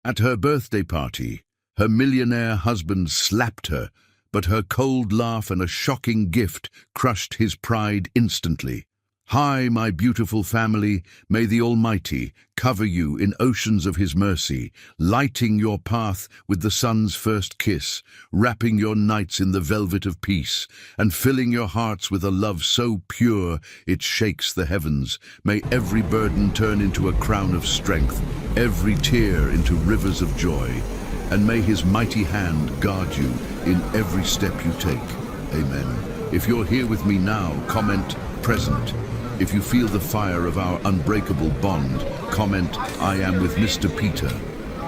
At her birthday party, her millionaire husband slapped her, but her cold laugh and a shocking gift crushed his pride instantly. "Hi, my beautiful family, may the Almighty cover you in oceans of His mercy, lighting your path with the sun's first kiss, wrapping your nights in the velvet of peace, and filling your hearts with a love so pure it shakes the heavens. May every burden turn into a crown of strength, every tear into rivers of joy, and may His mighty hand guard you in every step you take. Amen." If you're here with me now, comment "present." If you feel the fire of our unbreakable bond, comment "I am with Mr. Peter."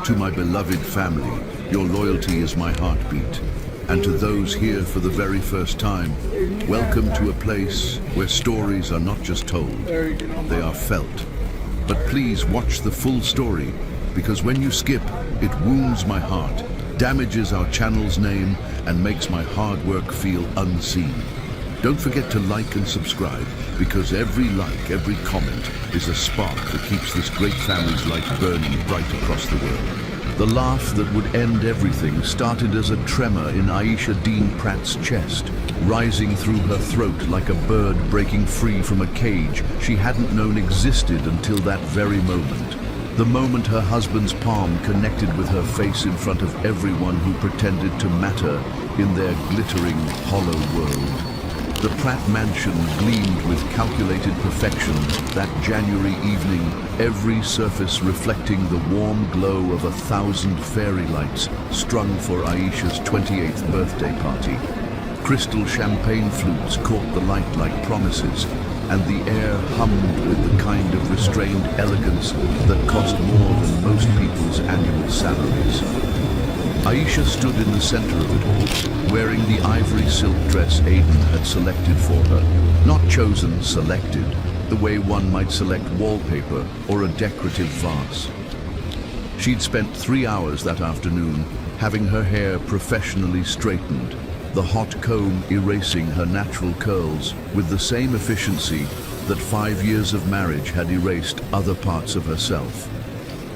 To my beloved family, your loyalty is my heartbeat. And to those here for the very first time, welcome to a place where stories are not just told, they are felt. But please watch the full story, because when you skip, it wounds my heart, damages our channel's name, and makes my hard work feel unseen. Don't forget to like and subscribe, because every like, every comment is a spark that keeps this great family's light burning bright across the world. The laugh that would end everything started as a tremor in Aisha Dean Pratt's chest, rising through her throat like a bird breaking free from a cage she hadn't known existed until that very moment. The moment her husband's palm connected with her face in front of everyone who pretended to matter in their glittering, hollow world. The Pratt mansion gleamed with calculated perfection that January evening, every surface reflecting the warm glow of 1,000 fairy lights strung for Aisha's 28th birthday party. Crystal champagne flutes caught the light like promises, and the air hummed with the kind of restrained elegance that cost more than most people's annual salaries. Aisha stood in the center of it all, wearing the ivory silk dress Aiden had selected for her. Not chosen, selected, the way one might select wallpaper or a decorative vase. She'd spent 3 hours that afternoon having her hair professionally straightened, the hot comb erasing her natural curls with the same efficiency that 5 years of marriage had erased other parts of herself.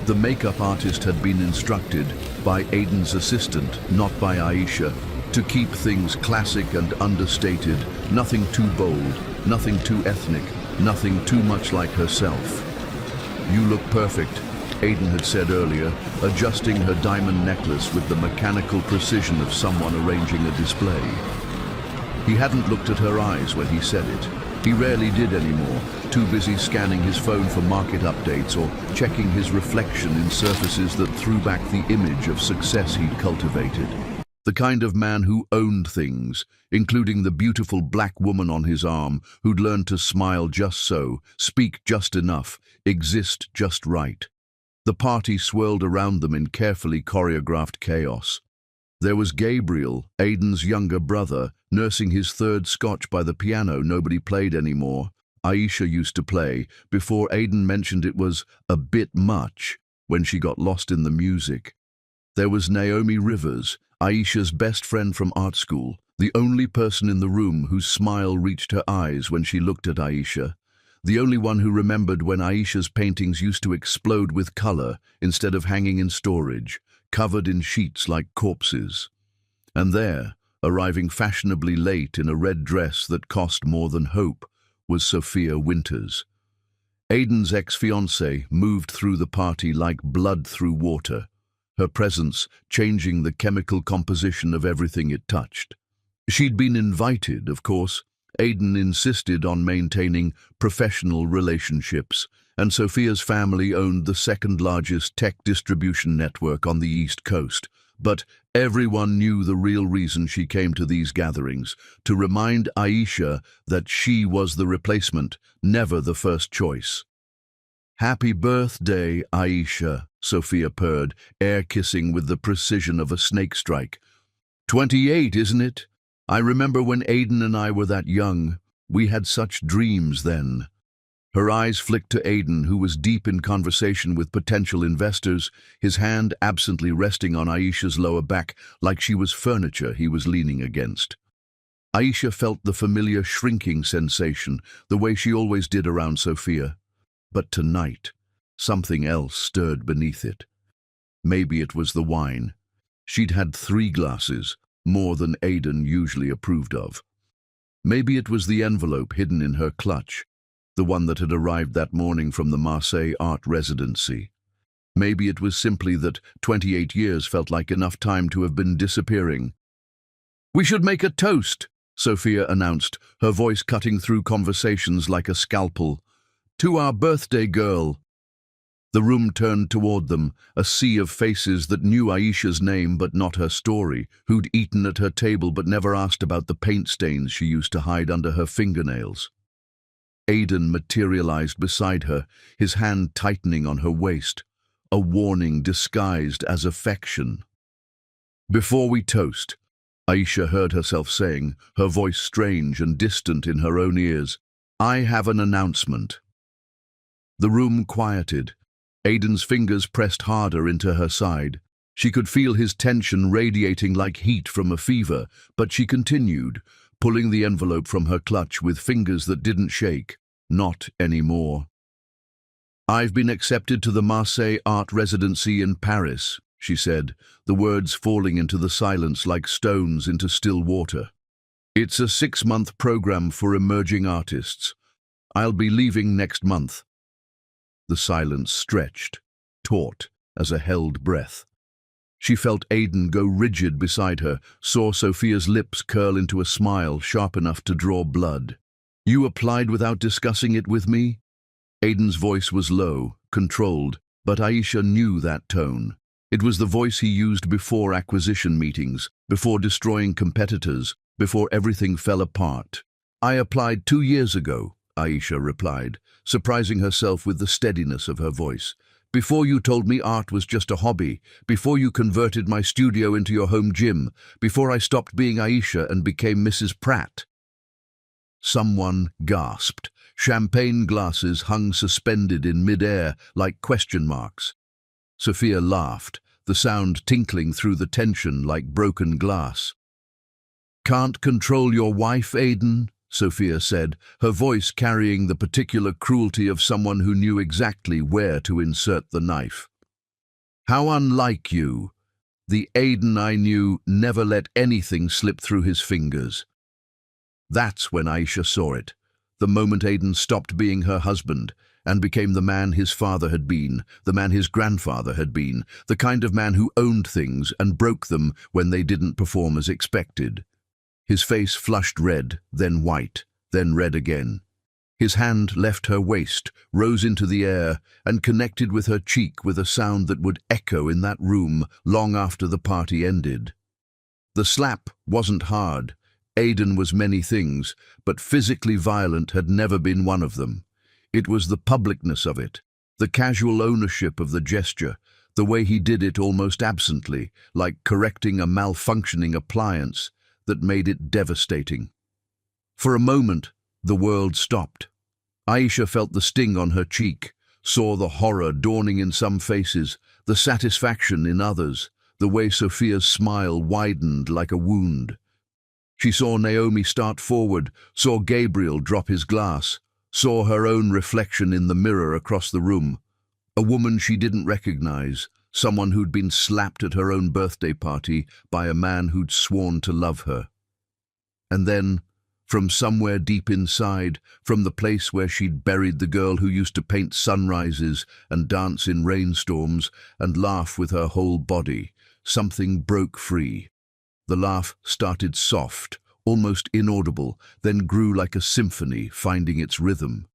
The makeup artist had been instructed by Aiden's assistant, not by Aisha, to keep things classic and understated, nothing too bold, nothing too ethnic, nothing too much like herself. "You look perfect," Aiden had said earlier, adjusting her diamond necklace with the mechanical precision of someone arranging a display. He hadn't looked at her eyes when he said it. He rarely did anymore, too busy scanning his phone for market updates or checking his reflection in surfaces that threw back the image of success he'd cultivated. The kind of man who owned things, including the beautiful black woman on his arm who'd learned to smile just so, speak just enough, exist just right. The party swirled around them in carefully choreographed chaos. There was Gabriel, Aiden's younger brother, nursing his third scotch by the piano nobody played anymore. Aisha used to play, before Aiden mentioned it was a bit much when she got lost in the music. There was Naomi Rivers, Aisha's best friend from art school, the only person in the room whose smile reached her eyes when she looked at Aisha. The only one who remembered when Aisha's paintings used to explode with color instead of hanging in storage, covered in sheets like corpses. And there, arriving fashionably late in a red dress that cost more than hope, was Sophia Winters. Aiden's ex-fiancée moved through the party like blood through water, her presence changing the chemical composition of everything it touched. She'd been invited, of course. Aiden insisted on maintaining professional relationships, and Sophia's family owned the second-largest tech distribution network on the East Coast. But everyone knew the real reason she came to these gatherings, to remind Aisha that she was the replacement, never the first choice. "Happy birthday, Aisha," Sophia purred, air-kissing with the precision of a snake strike. 28, isn't it? I remember when Aiden and I were that young. We had such dreams then." Her eyes flicked to Aiden, who was deep in conversation with potential investors, his hand absently resting on Aisha's lower back like she was furniture he was leaning against. Aisha felt the familiar shrinking sensation, the way she always did around Sophia. But tonight, something else stirred beneath it. Maybe it was the wine. She'd had 3 glasses, more than Aidan usually approved of. Maybe it was the envelope hidden in her clutch, the one that had arrived that morning from the Marseille art residency. Maybe it was simply that 28 years felt like enough time to have been disappearing. "We should make a toast," Sophia announced, her voice cutting through conversations like a scalpel. "To our birthday girl." The room turned toward them, a sea of faces that knew Aisha's name but not her story, who'd eaten at her table but never asked about the paint stains she used to hide under her fingernails. Aidan materialized beside her, his hand tightening on her waist, a warning disguised as affection. "Before we toast," Aisha heard herself saying, her voice strange and distant in her own ears, "I have an announcement." The room quieted. Aidan's fingers pressed harder into her side. She could feel his tension radiating like heat from a fever, but she continued, pulling the envelope from her clutch with fingers that didn't shake. "Not anymore. I've been accepted to the Marseille art residency in Paris," she said, the words falling into the silence like stones into still water. "It's a 6-month program for emerging artists. I'll be leaving next month." The silence stretched, taut as a held breath. She felt Aidan go rigid beside her, saw Sophia's lips curl into a smile sharp enough to draw blood. "You applied without discussing it with me?" Aidan's voice was low, controlled, but Aisha knew that tone. It was the voice he used before acquisition meetings, before destroying competitors, before everything fell apart. "I applied 2 years ago," Aisha replied, surprising herself with the steadiness of her voice. "Before you told me art was just a hobby, before you converted my studio into your home gym, before I stopped being Aisha and became Mrs. Pratt." Someone gasped. Champagne glasses hung suspended in mid-air like question marks. Sophia laughed, the sound tinkling through the tension like broken glass. "Can't control your wife, Aidan?" Sophia said, her voice carrying the particular cruelty of someone who knew exactly where to insert the knife. "How unlike you. The Aidan I knew never let anything slip through his fingers." That's when Aisha saw it, the moment Aidan stopped being her husband and became the man his father had been, the man his grandfather had been, the kind of man who owned things and broke them when they didn't perform as expected. His face flushed red, then white, then red again. His hand left her waist, rose into the air, and connected with her cheek with a sound that would echo in that room long after the party ended. The slap wasn't hard. Aidan was many things, but physically violent had never been one of them. It was the publicness of it, the casual ownership of the gesture, the way he did it almost absently, like correcting a malfunctioning appliance, that made it devastating. For a moment, the world stopped. Aisha felt the sting on her cheek, saw the horror dawning in some faces, the satisfaction in others, the way Sophia's smile widened like a wound. She saw Naomi start forward, saw Gabriel drop his glass, saw her own reflection in the mirror across the room. A woman she didn't recognize, someone who'd been slapped at her own birthday party by a man who'd sworn to love her. And then, from somewhere deep inside, from the place where she'd buried the girl who used to paint sunrises and dance in rainstorms and laugh with her whole body, something broke free. The laugh started soft, almost inaudible, then grew like a symphony, finding its rhythm.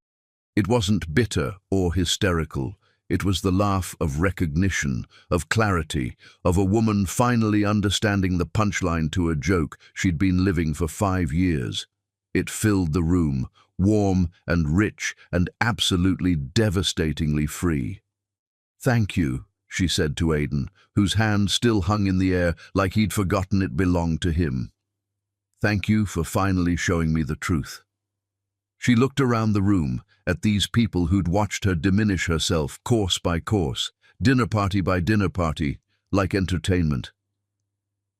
It wasn't bitter or hysterical. It was the laugh of recognition, of clarity, of a woman finally understanding the punchline to a joke she'd been living for 5 years. It filled the room, warm and rich and absolutely devastatingly free. "Thank you," she said to Aidan, whose hand still hung in the air like he'd forgotten it belonged to him. "Thank you for finally showing me the truth." She looked around the room, at these people who'd watched her diminish herself course by course, dinner party by dinner party, like entertainment.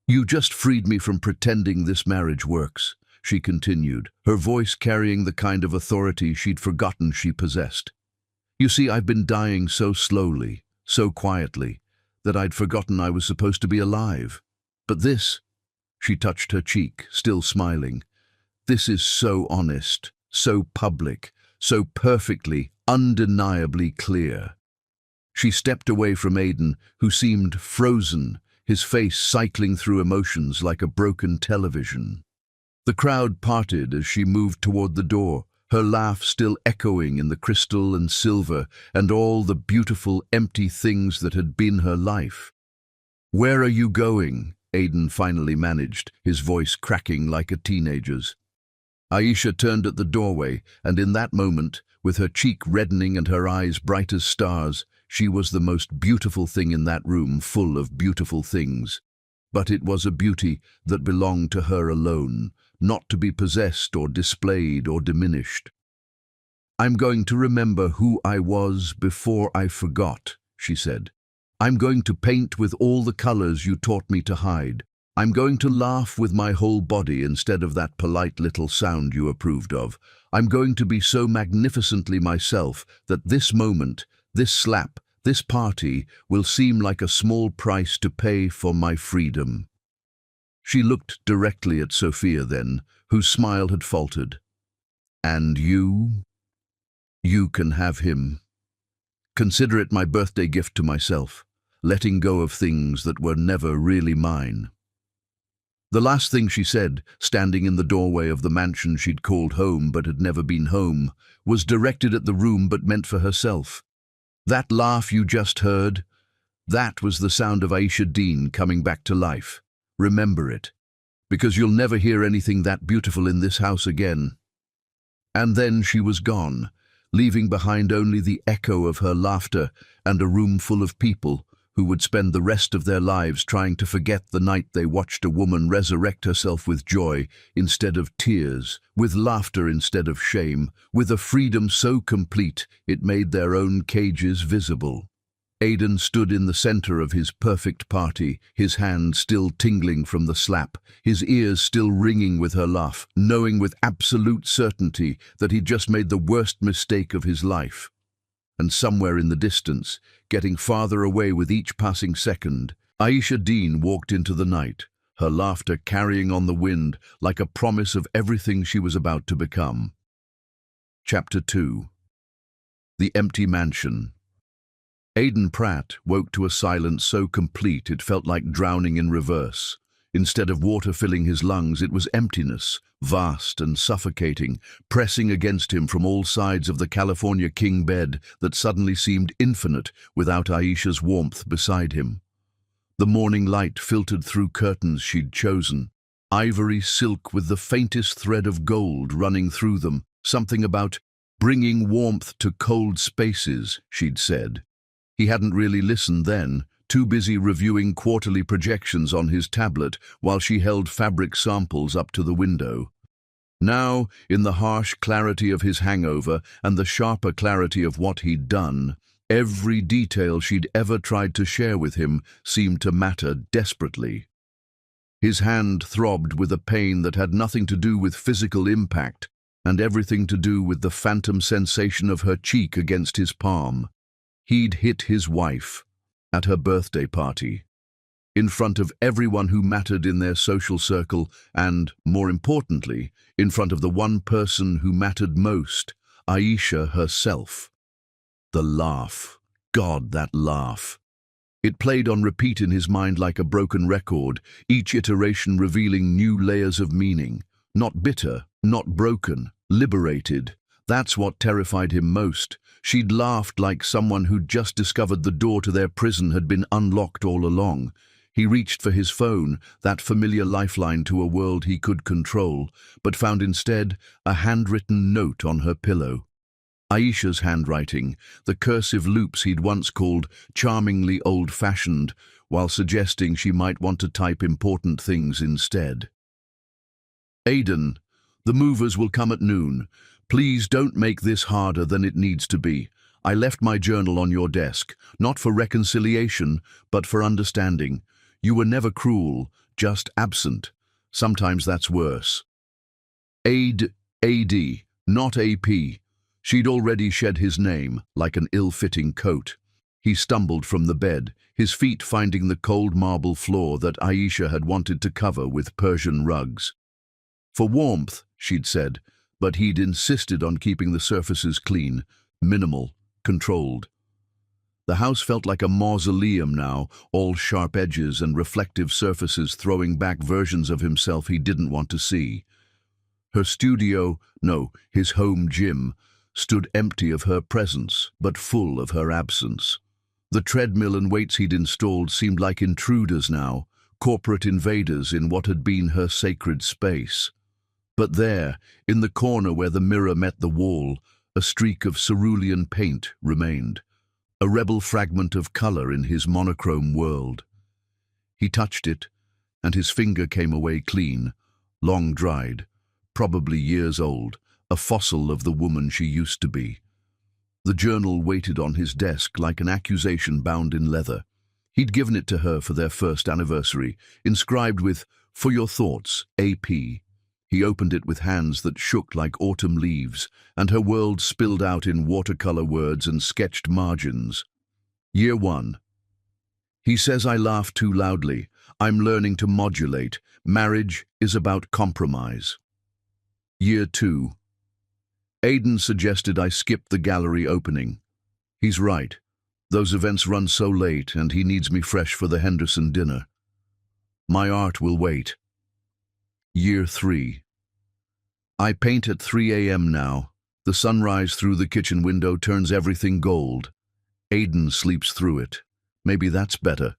"You just freed me from pretending this marriage works," she continued, her voice carrying the kind of authority she'd forgotten she possessed. "You see, I've been dying so slowly, so quietly, that I'd forgotten I was supposed to be alive. But this, she touched her cheek, still smiling. This is so honest, so public, so perfectly, undeniably clear. She stepped away from Aidan, who seemed frozen, his face cycling through emotions like a broken television. The crowd parted as she moved toward the door, her laugh still echoing in the crystal and silver and all the beautiful, empty things that had been her life. "Where are you going?" Aidan finally managed, his voice cracking like a teenager's. Aisha turned at the doorway, and in that moment, with her cheek reddening and her eyes bright as stars, she was the most beautiful thing in that room full of beautiful things. But it was a beauty that belonged to her alone, not to be possessed or displayed or diminished. "I'm going to remember who I was before I forgot," she said. "I'm going to paint with all the colors you taught me to hide. I'm going to laugh with my whole body instead of that polite little sound you approved of. I'm going to be so magnificently myself that this moment, this slap, this party will seem like a small price to pay for my freedom." She looked directly at Sophia then, whose smile had faltered. "And you? You can have him. Consider it my birthday gift to myself, letting go of things that were never really mine." The last thing she said, standing in the doorway of the mansion she'd called home but had never been home, was directed at the room but meant for herself. That laugh you just heard, that was the sound of Aisha Dean coming back to life. Remember it, because you'll never hear anything that beautiful in this house again. And then she was gone, leaving behind only the echo of her laughter and a room full of people who would spend the rest of their lives trying to forget the night they watched a woman resurrect herself with joy instead of tears, with laughter instead of shame, with a freedom so complete it made their own cages visible. Aidan stood in the center of his perfect party, his hand still tingling from the slap, his ears still ringing with her laugh, knowing with absolute certainty that he'd just made the worst mistake of his life. And somewhere in the distance, getting farther away with each passing second, Aisha Dean walked into the night, her laughter carrying on the wind like a promise of everything she was about to become. Chapter 2. The Empty Mansion. Aidan Pratt woke to a silence so complete it felt like drowning in reverse. Instead of water filling his lungs, it was emptiness, vast and suffocating, pressing against him from all sides of the California king bed that suddenly seemed infinite without Aisha's warmth beside him. The morning light filtered through curtains she'd chosen, ivory silk with the faintest thread of gold running through them, something about bringing warmth to cold spaces, she'd said. He hadn't really listened then, too busy reviewing quarterly projections on his tablet while she held fabric samples up to the window. Now, in the harsh clarity of his hangover and the sharper clarity of what he'd done, every detail she'd ever tried to share with him seemed to matter desperately. His hand throbbed with a pain that had nothing to do with physical impact and everything to do with the phantom sensation of her cheek against his palm. He'd hit his wife at her birthday party, in front of everyone who mattered in their social circle and, more importantly, in front of the one person who mattered most, Aisha herself. The laugh. God, that laugh. It played on repeat in his mind like a broken record, each iteration revealing new layers of meaning. Not bitter, not broken, liberated. That's what terrified him most. She'd laughed like someone who'd just discovered the door to their prison had been unlocked all along. He reached for his phone, that familiar lifeline to a world he could control, but found instead a handwritten note on her pillow. Aisha's handwriting, the cursive loops he'd once called charmingly old-fashioned, while suggesting she might want to type important things instead. "Aidan, the movers will come at noon. Please don't make this harder than it needs to be. I left my journal on your desk, not for reconciliation, but for understanding. You were never cruel, just absent. Sometimes that's worse. AD, not AP. She'd already shed his name, like an ill-fitting coat. He stumbled from the bed, his feet finding the cold marble floor that Aisha had wanted to cover with Persian rugs. For warmth, she'd said, but he'd insisted on keeping the surfaces clean, minimal, controlled. The house felt like a mausoleum now, all sharp edges and reflective surfaces throwing back versions of himself he didn't want to see. Her studio, no, his home gym, stood empty of her presence, but full of her absence. The treadmill and weights he'd installed seemed like intruders now, corporate invaders in what had been her sacred space. But there, in the corner where the mirror met the wall, a streak of cerulean paint remained, a rebel fragment of color in his monochrome world. He touched it, and his finger came away clean, long dried, probably years old, a fossil of the woman she used to be. The journal waited on his desk like an accusation bound in leather. He'd given it to her for their first anniversary, inscribed with, "For your thoughts, AP." He opened it with hands that shook like autumn leaves, and her world spilled out in watercolor words and sketched margins. Year 1. He says I laugh too loudly. I'm learning to modulate. Marriage is about compromise. Year 2. Aidan suggested I skip the gallery opening. He's right. Those events run so late, and he needs me fresh for the Henderson dinner. My art will wait. Year 3. I paint at 3 a.m. now. The sunrise through the kitchen window turns everything gold. Aidan sleeps through it. Maybe that's better.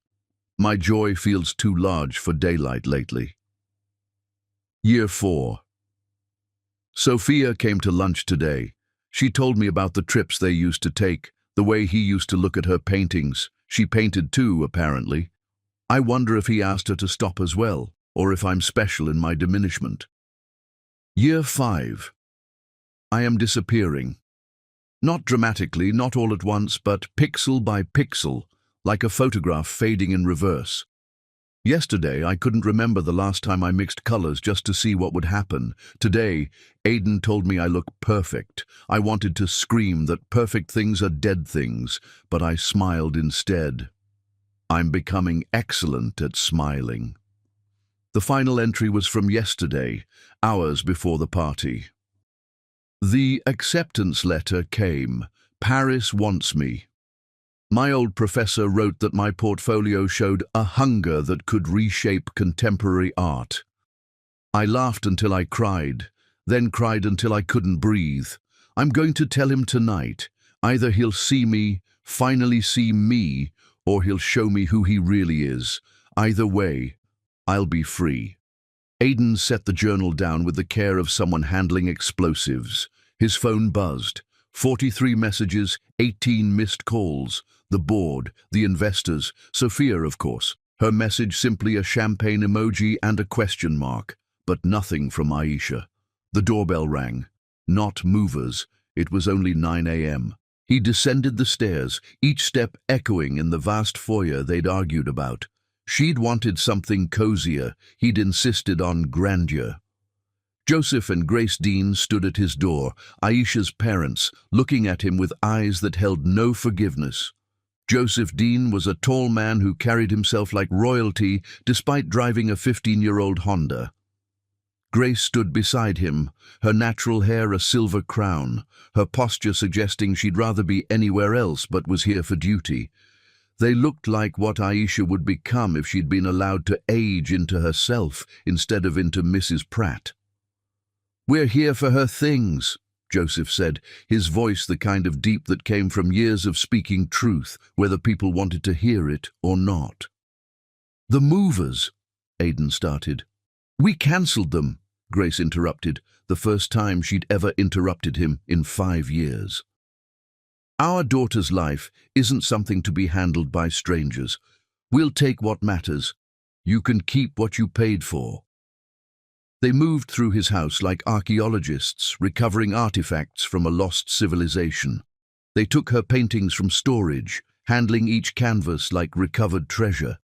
My joy feels too large for daylight lately. Year 4. Sophia came to lunch today. She told me about the trips they used to take, the way he used to look at her paintings. She painted too, apparently. I wonder if he asked her to stop as well, or if I'm special in my diminishment. Year 5. I am disappearing. Not dramatically, not all at once, but pixel by pixel, like a photograph fading in reverse. Yesterday, I couldn't remember the last time I mixed colors just to see what would happen. Today, Aidan told me I look perfect. I wanted to scream that perfect things are dead things, but I smiled instead. I'm becoming excellent at smiling. The final entry was from yesterday, hours before the party. The acceptance letter came. Paris wants me. My old professor wrote that my portfolio showed a hunger that could reshape contemporary art. I laughed until I cried, then cried until I couldn't breathe. I'm going to tell him tonight. Either he'll see me, finally see me, or he'll show me who he really is. Either way, I'll be free. Aidan set the journal down with the care of someone handling explosives. His phone buzzed. 43 messages, 18 missed calls. The board, the investors, Sophia, of course. Her message simply a champagne emoji and a question mark, but nothing from Aisha. The doorbell rang. Not movers. It was only 9 a.m. He descended the stairs, each step echoing in the vast foyer they'd argued about. She'd wanted something cozier. He'd insisted on grandeur. Joseph and Grace Dean stood at his door, Aisha's parents, looking at him with eyes that held no forgiveness. Joseph Dean was a tall man who carried himself like royalty despite driving a 15-year-old Honda. Grace stood beside him, her natural hair a silver crown, her posture suggesting she'd rather be anywhere else but was here for duty. They looked like what Aisha would become if she'd been allowed to age into herself instead of into Mrs. Pratt. "We're here for her things," Joseph said, his voice the kind of deep that came from years of speaking truth, whether people wanted to hear it or not. "The movers," Aidan started. "We cancelled them," Grace interrupted, the first time she'd ever interrupted him in 5 years. "Our daughter's life isn't something to be handled by strangers. We'll take what matters. You can keep what you paid for." They moved through his house like archaeologists recovering artifacts from a lost civilization. They took her paintings from storage, handling each canvas like recovered treasure.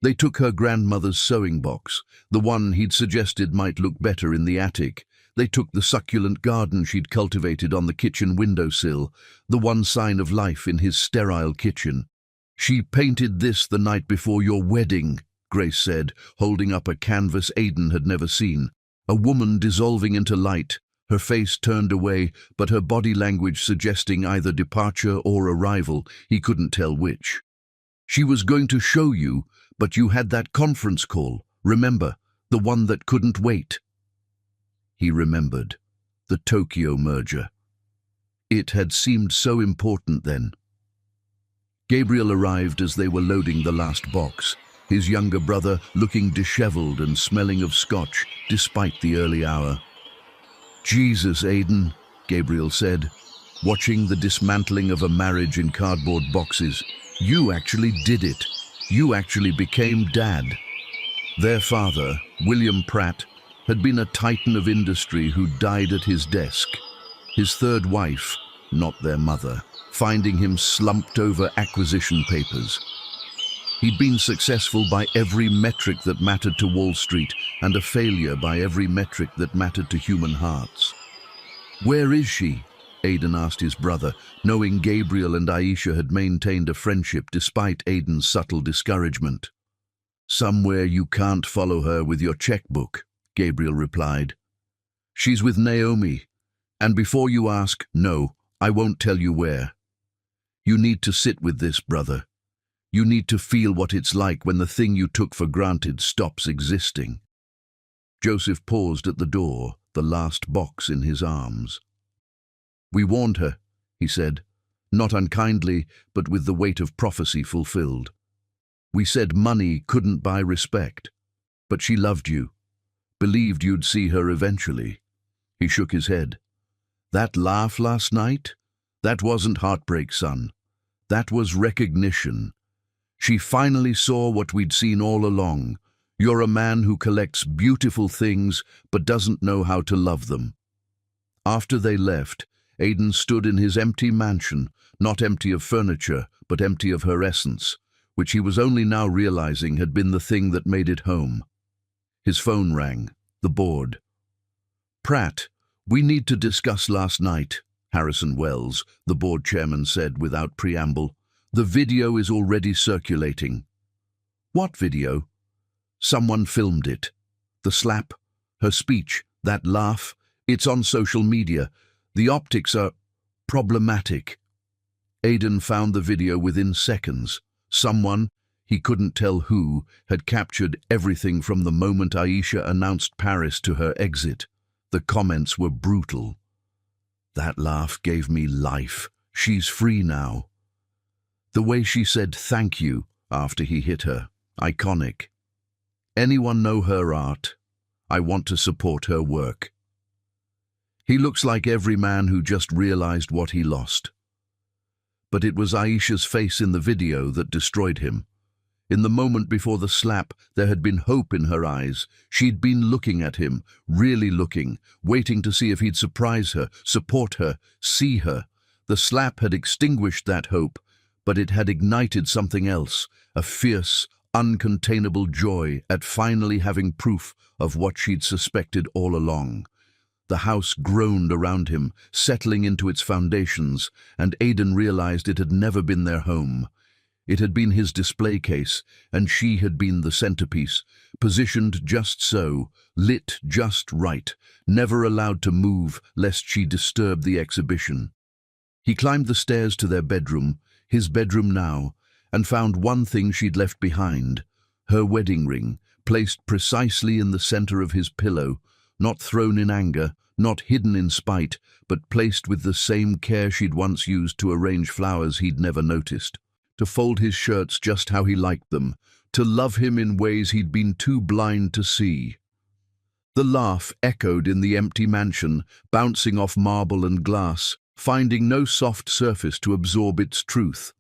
They took her grandmother's sewing box, the one he'd suggested might look better in the attic. They took the succulent garden she'd cultivated on the kitchen windowsill, the one sign of life in his sterile kitchen. "She painted this the night before your wedding," Grace said, holding up a canvas Aidan had never seen. A woman dissolving into light, her face turned away, but her body language suggesting either departure or arrival, he couldn't tell which. "She was going to show you, but you had that conference call, remember, the one that couldn't wait." He remembered. The Tokyo merger. It had seemed so important then. Gabriel arrived as they were loading the last box, his younger brother looking disheveled and smelling of scotch despite the early hour. "Jesus, Aidan," Gabriel said, watching the dismantling of a marriage in cardboard boxes. "You actually did it. You actually became Dad." Their father, William Pratt, had been a titan of industry who died at his desk. His third wife, not their mother, finding him slumped over acquisition papers. He'd been successful by every metric that mattered to Wall Street and a failure by every metric that mattered to human hearts. "Where is she?" Aidan asked his brother, knowing Gabriel and Aisha had maintained a friendship despite Aidan's subtle discouragement. "Somewhere you can't follow her with your checkbook," Gabriel replied. "She's with Naomi, and before you ask, no, I won't tell you where. You need to sit with this, brother. You need to feel what it's like when the thing you took for granted stops existing." Joseph paused at the door, the last box in his arms. "We warned her," he said, not unkindly, but with the weight of prophecy fulfilled. "We said money couldn't buy respect, but she loved you, believed you'd see her eventually." He shook his head. "That laugh last night? That wasn't heartbreak, son. That was recognition. She finally saw what we'd seen all along. You're a man who collects beautiful things but doesn't know how to love them." After they left, Aidan stood in his empty mansion, not empty of furniture, but empty of her essence, which he was only now realizing had been the thing that made it home. His phone rang, the board. "Pratt, we need to discuss last night," Harrison Wells, the board chairman, said without preamble. "The video is already circulating." "What video?" "Someone filmed it. The slap, her speech, that laugh. It's on social media. The optics are problematic." Aidan found the video within seconds. Someone, he couldn't tell who, had captured everything from the moment Aisha announced Paris to her exit. The comments were brutal. "That laugh gave me life. She's free now." The way she said thank you after he hit her, iconic. "Anyone know her art? I want to support her work." He looks like every man who just realized what he lost. But it was Aisha's face in the video that destroyed him. In the moment before the slap, there had been hope in her eyes. She'd been looking at him, really looking, waiting to see if he'd surprise her, support her, see her. The slap had extinguished that hope, but it had ignited something else, a fierce, uncontainable joy at finally having proof of what she'd suspected all along. The house groaned around him, settling into its foundations, and Aidan realized it had never been their home. It had been his display case, and she had been the centerpiece, positioned just so, lit just right, never allowed to move lest she disturb the exhibition. He climbed the stairs to their bedroom, his bedroom now, and found one thing she'd left behind, her wedding ring, placed precisely in the center of his pillow, not thrown in anger, not hidden in spite, but placed with the same care she'd once used to arrange flowers he'd never noticed, to fold his shirts just how he liked them, to love him in ways he'd been too blind to see. The laugh echoed in the empty mansion, bouncing off marble and glass, finding no soft surface to absorb its truth.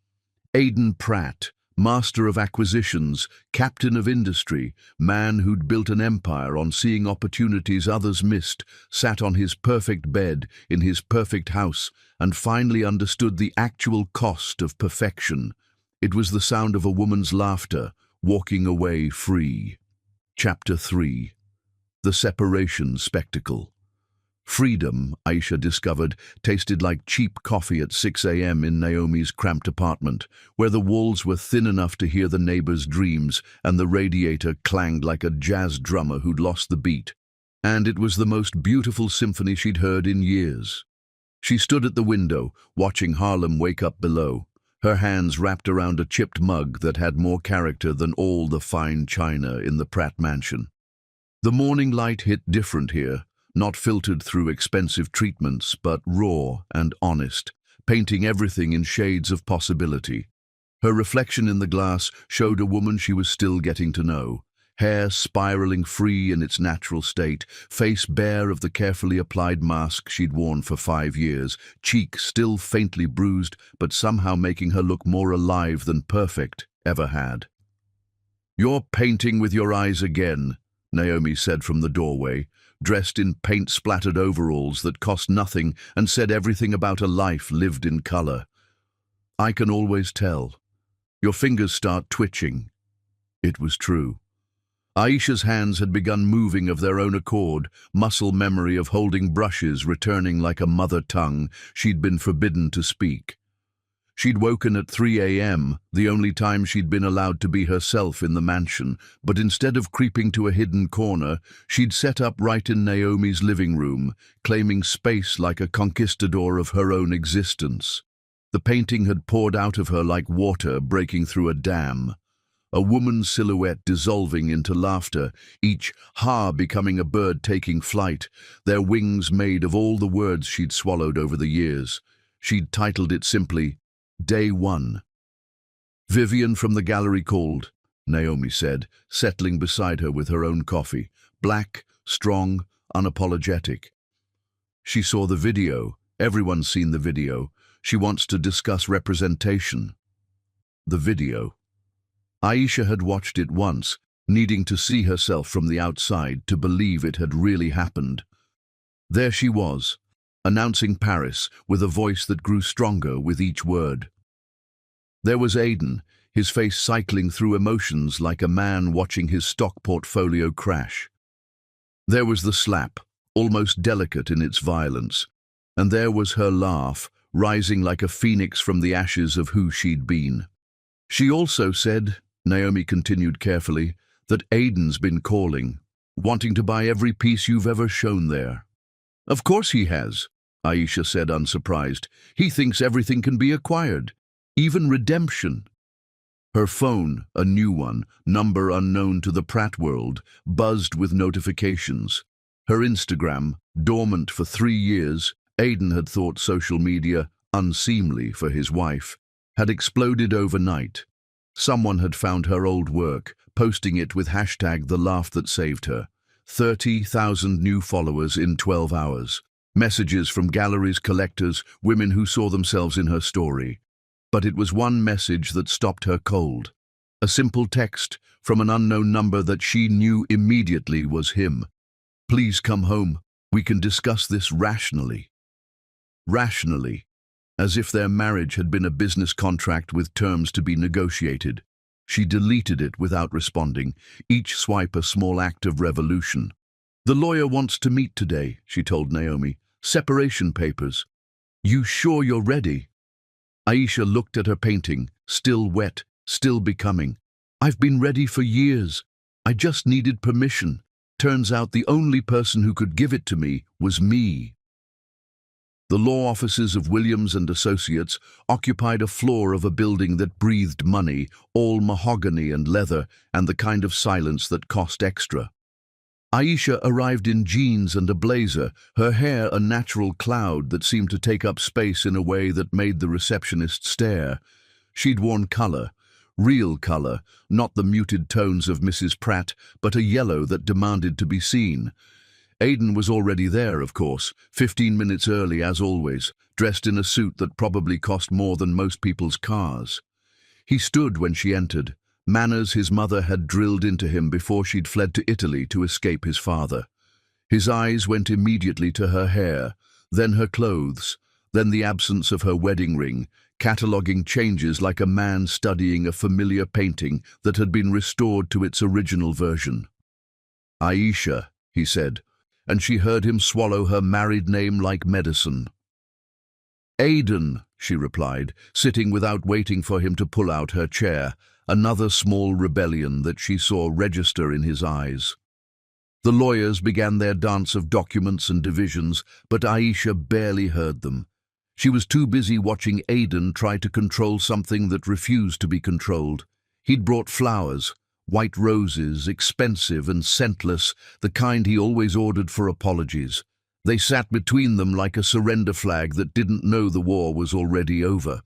Aidan Pratt, master of acquisitions, captain of industry, man who'd built an empire on seeing opportunities others missed, sat on his perfect bed in his perfect house and finally understood the actual cost of perfection. It was the sound of a woman's laughter, walking away free. Chapter 3. The Separation Spectacle. Freedom, Aisha discovered, tasted like cheap coffee at 6 a.m. in Naomi's cramped apartment, where the walls were thin enough to hear the neighbors' dreams and the radiator clanged like a jazz drummer who'd lost the beat. And it was the most beautiful symphony she'd heard in years. She stood at the window, watching Harlem wake up below, her hands wrapped around a chipped mug that had more character than all the fine china in the Pratt mansion. The morning light hit different here, not filtered through expensive treatments, but raw and honest, painting everything in shades of possibility. Her reflection in the glass showed a woman she was still getting to know, hair spiraling free in its natural state, face bare of the carefully applied mask she'd worn for 5 years, cheek still faintly bruised, but somehow making her look more alive than perfect ever had. "You're painting with your eyes again," Naomi said from the doorway, dressed in paint-splattered overalls that cost nothing and said everything about a life lived in color. "I can always tell. Your fingers start twitching." It was true. Aisha's hands had begun moving of their own accord, muscle memory of holding brushes returning like a mother tongue she'd been forbidden to speak. She'd woken at 3 a.m., the only time she'd been allowed to be herself in the mansion, but instead of creeping to a hidden corner, she'd set up right in Naomi's living room, claiming space like a conquistador of her own existence. The painting had poured out of her like water breaking through a dam. A woman's silhouette dissolving into laughter, each ha becoming a bird taking flight, their wings made of all the words she'd swallowed over the years. She'd titled it simply, Day 1. "Vivian from the gallery called," Naomi said, settling beside her with her own coffee, black, strong, unapologetic. She saw the video. Everyone's seen the video. She wants to discuss representation. The video. Aisha had watched it once, needing to see herself from the outside to believe it had really happened. There she was, announcing Paris with a voice that grew stronger with each word. There was Aiden, his face cycling through emotions like a man watching his stock portfolio crash. There was the slap, almost delicate in its violence, and there was her laugh, rising like a phoenix from the ashes of who she'd been. She also said, Naomi continued carefully, that Aiden's been calling, wanting to buy every piece you've ever shown there. "Of course he has," Aisha said unsurprised. "He thinks everything can be acquired, even redemption." Her phone, a new one, number unknown to the Pratt world, buzzed with notifications. Her Instagram, dormant for 3 years, Aiden had thought social media unseemly for his wife, had exploded overnight. Someone had found her old work, posting it with hashtag the laugh that saved her. 30,000 new followers in 12 hours. Messages from galleries, collectors, women who saw themselves in her story. But it was one message that stopped her cold. A simple text from an unknown number that she knew immediately was him. "Please come home. We can discuss this rationally." Rationally, as if their marriage had been a business contract with terms to be negotiated. She deleted it without responding, each swipe a small act of revolution. "The lawyer wants to meet today," she told Naomi. "Separation papers. You sure you're ready?" Aisha looked at her painting, still wet, still becoming. "I've been ready for years. I just needed permission. Turns out the only person who could give it to me was me." The law offices of Williams and Associates occupied a floor of a building that breathed money, all mahogany and leather, and the kind of silence that cost extra. Aisha arrived in jeans and a blazer, her hair a natural cloud that seemed to take up space in a way that made the receptionist stare. She'd worn color, real color, not the muted tones of Mrs. Pratt, but a yellow that demanded to be seen. Aiden was already there, of course, 15 minutes early as always, dressed in a suit that probably cost more than most people's cars. He stood when she entered, manners his mother had drilled into him before she'd fled to Italy to escape his father. His eyes went immediately to her hair, then her clothes, then the absence of her wedding ring, cataloguing changes like a man studying a familiar painting that had been restored to its original version. "Aisha," he said, and she heard him swallow her married name like medicine. "Aidan," she replied, sitting without waiting for him to pull out her chair, another small rebellion that she saw register in his eyes. The lawyers began their dance of documents and divisions, but Aisha barely heard them. She was too busy watching Aidan try to control something that refused to be controlled. He'd brought flowers, white roses, expensive and scentless, the kind he always ordered for apologies. They sat between them like a surrender flag that didn't know the war was already over.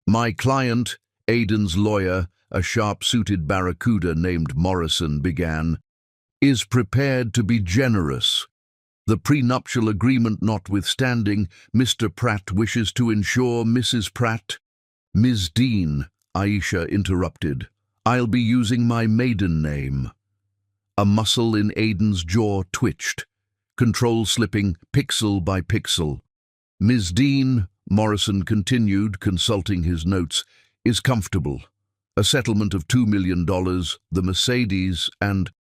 "My client," Aidan's lawyer, a sharp-suited barracuda named Morrison, began, "is prepared to be generous. The prenuptial agreement notwithstanding, Mr. Pratt wishes to ensure Mrs. Pratt—" "Ms. Dean," Aisha interrupted, "I'll be using my maiden name." A muscle in Aidan's jaw twitched, control slipping pixel by pixel. "Ms. Dean," Morrison continued, consulting his notes, "is comfortable. A settlement of $2 million, the Mercedes, and—"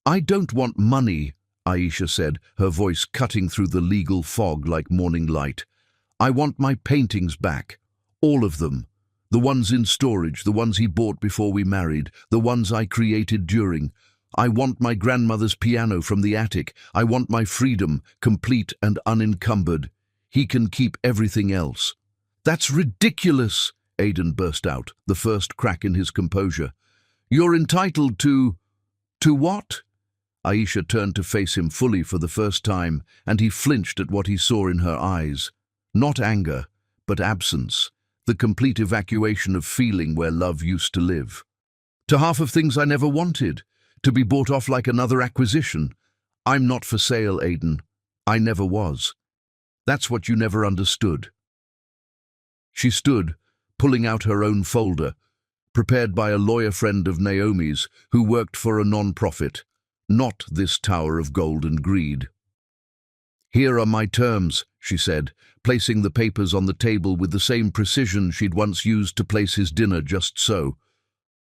"I don't want money," Aisha said, her voice cutting through the legal fog like morning light. "I want my paintings back. All of them. The ones in storage, the ones he bought before we married, the ones I created during. I want my grandmother's piano from the attic. I want my freedom, complete and unencumbered. He can keep everything else." "That's ridiculous," Aidan burst out, the first crack in his composure. "You're entitled to—" "To what?" Aisha turned to face him fully for the first time, and he flinched at what he saw in her eyes. Not anger, but absence, the complete evacuation of feeling where love used to live. "To half of things I never wanted, to be bought off like another acquisition. I'm not for sale, Aidan. I never was. That's what you never understood." She stood, pulling out her own folder, prepared by a lawyer friend of Naomi's who worked for a non-profit. Not this tower of gold and greed. "Here are my terms," she said, placing the papers on the table with the same precision she'd once used to place his dinner just so.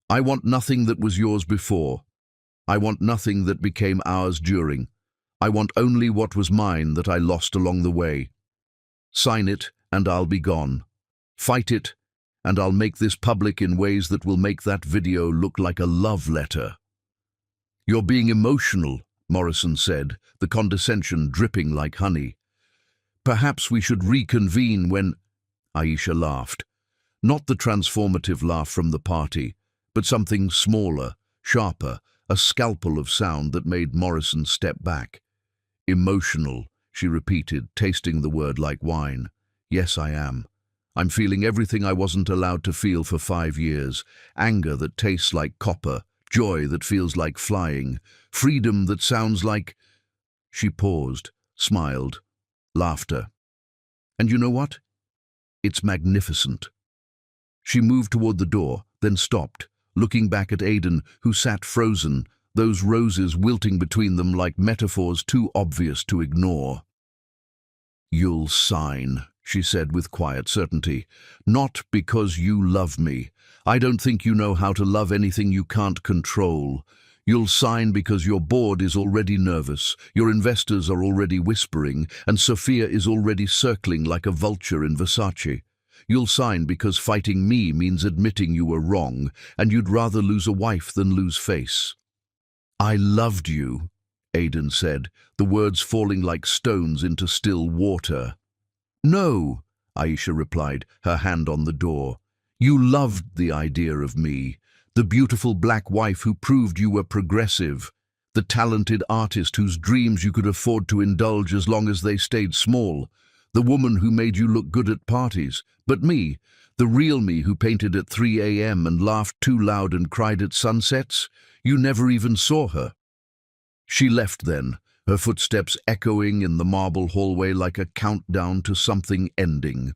"I want nothing that was yours before. I want nothing that became ours during. I want only what was mine that I lost along the way. Sign it, and I'll be gone. Fight it, and I'll make this public in ways that will make that video look like a love letter." "You're being emotional," Morrison said, the condescension dripping like honey. "Perhaps we should reconvene when—" Aisha laughed. Not the transformative laugh from the party, but something smaller, sharper, a scalpel of sound that made Morrison step back. "Emotional," she repeated, tasting the word like wine. "Yes, I am. I'm feeling everything I wasn't allowed to feel for 5 years. Anger that tastes like copper, joy that feels like flying, freedom that sounds like—" She paused, smiled, laughter. "And you know what? It's magnificent." She moved toward the door, then stopped, looking back at Aidan, who sat frozen, those roses wilting between them like metaphors too obvious to ignore. "You'll sign," she said with quiet certainty. "Not because you love me. I don't think you know how to love anything you can't control. You'll sign because your board is already nervous, your investors are already whispering, and Sophia is already circling like a vulture in Versace. You'll sign because fighting me means admitting you were wrong, and you'd rather lose a wife than lose face." "I loved you," Aidan said, the words falling like stones into still water. "No," Aisha replied, her hand on the door. "You loved the idea of me, the beautiful black wife who proved you were progressive, the talented artist whose dreams you could afford to indulge as long as they stayed small, the woman who made you look good at parties. But me, the real me who painted at 3 a.m. and laughed too loud and cried at sunsets, you never even saw her." She left then, her footsteps echoing in the marble hallway like a countdown to something ending.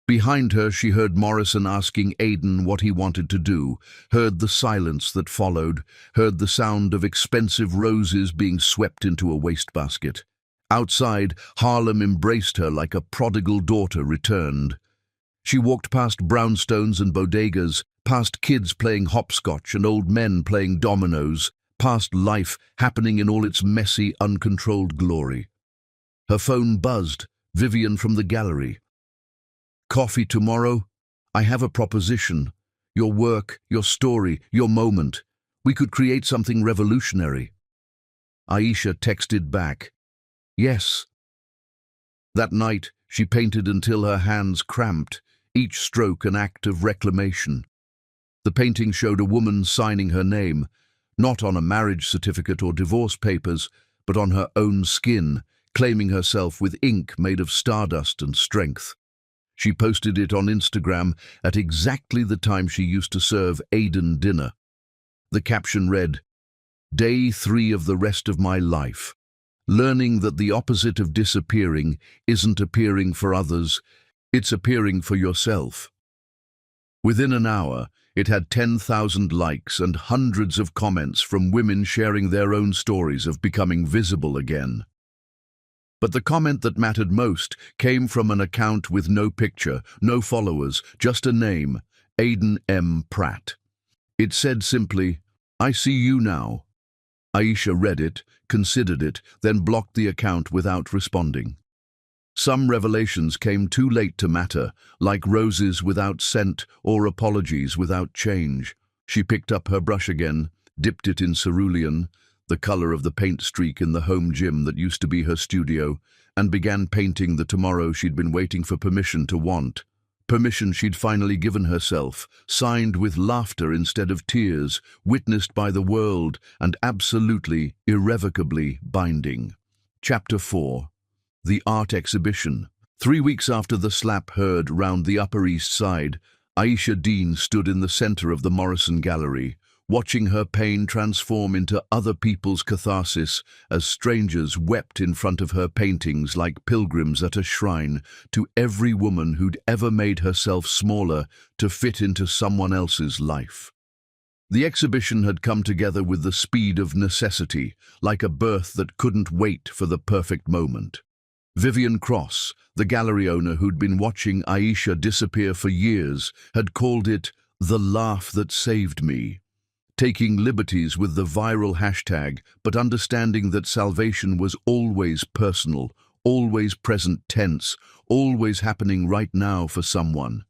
Behind her, she heard Morrison asking Aidan what he wanted to do, heard the silence that followed, heard the sound of expensive roses being swept into a wastebasket. Outside, Harlem embraced her like a prodigal daughter returned. She walked past brownstones and bodegas, past kids playing hopscotch and old men playing dominoes, past life happening in all its messy, uncontrolled glory. Her phone buzzed. Vivian from the gallery. "Coffee tomorrow? I have a proposition. Your work, your story, your moment. We could create something revolutionary." Aisha texted back, "Yes." That night, she painted until her hands cramped, each stroke an act of reclamation. The painting showed a woman signing her name, not on a marriage certificate or divorce papers, but on her own skin, claiming herself with ink made of stardust and strength. She posted it on Instagram at exactly the time she used to serve Aiden dinner. The caption read, "Day 3 of the rest of my life. Learning that the opposite of disappearing isn't appearing for others, it's appearing for yourself." Within an hour, it had 10,000 likes and hundreds of comments from women sharing their own stories of becoming visible again. But the comment that mattered most came from an account with no picture, no followers, just a name, Aiden M. Pratt. It said simply, "I see you now." Aisha read it, considered it, then blocked the account without responding. Some revelations came too late to matter, like roses without scent or apologies without change. She picked up her brush again, dipped it in cerulean, the color of the paint streak in the home gym that used to be her studio, and began painting the tomorrow she'd been waiting for permission to want. Permission she'd finally given herself, signed with laughter instead of tears, witnessed by the world, and absolutely, irrevocably binding. Chapter 4. The Art Exhibition. 3 weeks after the slap heard round the Upper East Side, Aisha Dean stood in the center of the Morrison Gallery, watching her pain transform into other people's catharsis as strangers wept in front of her paintings like pilgrims at a shrine to every woman who'd ever made herself smaller to fit into someone else's life. The exhibition had come together with the speed of necessity, like a birth that couldn't wait for the perfect moment. Vivian Cross, the gallery owner who'd been watching Aisha disappear for years, had called it "the laugh that saved me," taking liberties with the viral hashtag, but understanding that salvation was always personal, always present tense, always happening right now for someone.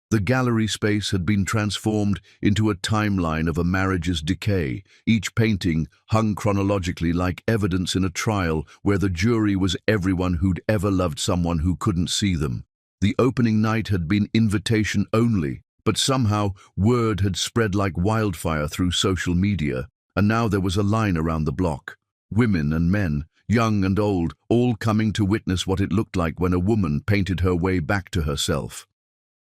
The gallery space had been transformed into a timeline of a marriage's decay, each painting hung chronologically like evidence in a trial where the jury was everyone who'd ever loved someone who couldn't see them. The opening night had been invitation only, but somehow word had spread like wildfire through social media, and now there was a line around the block. Women and men, young and old, all coming to witness what it looked like when a woman painted her way back to herself.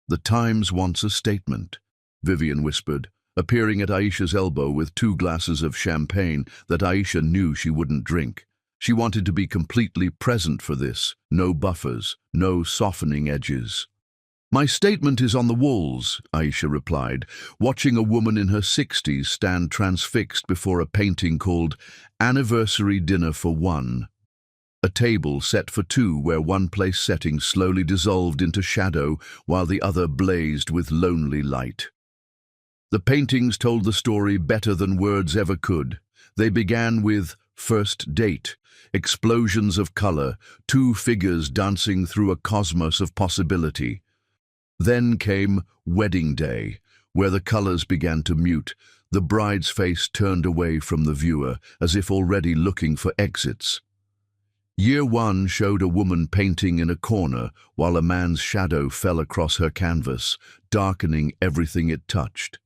"The Times wants a statement," Vivian whispered, appearing at Aisha's elbow with 2 glasses of champagne that Aisha knew she wouldn't drink. She wanted to be completely present for this, no buffers, no softening edges. "My statement is on the walls," Aisha replied, watching a woman in her 60s stand transfixed before a painting called "Anniversary Dinner for One." A table set for 2 where one place setting slowly dissolved into shadow while the other blazed with lonely light. The paintings told the story better than words ever could. They began with "First Date," explosions of color, 2 figures dancing through a cosmos of possibility. Then came "Wedding Day," where the colors began to mute, the bride's face turned away from the viewer, as if already looking for exits. Year 1 showed a woman painting in a corner while a man's shadow fell across her canvas, darkening everything it touched.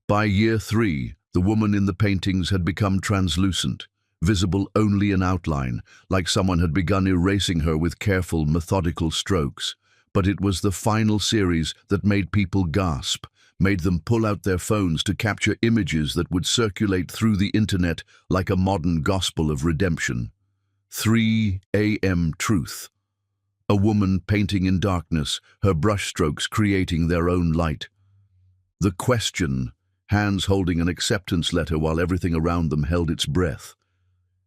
By Year 3, the woman in the paintings had become translucent, visible only in outline, like someone had begun erasing her with careful, methodical strokes. But it was the final series that made people gasp, made them pull out their phones to capture images that would circulate through the internet like a modern gospel of redemption. 3 a.m. Truth. A woman painting in darkness, her brushstrokes creating their own light. The Question, hands holding an acceptance letter while everything around them held its breath.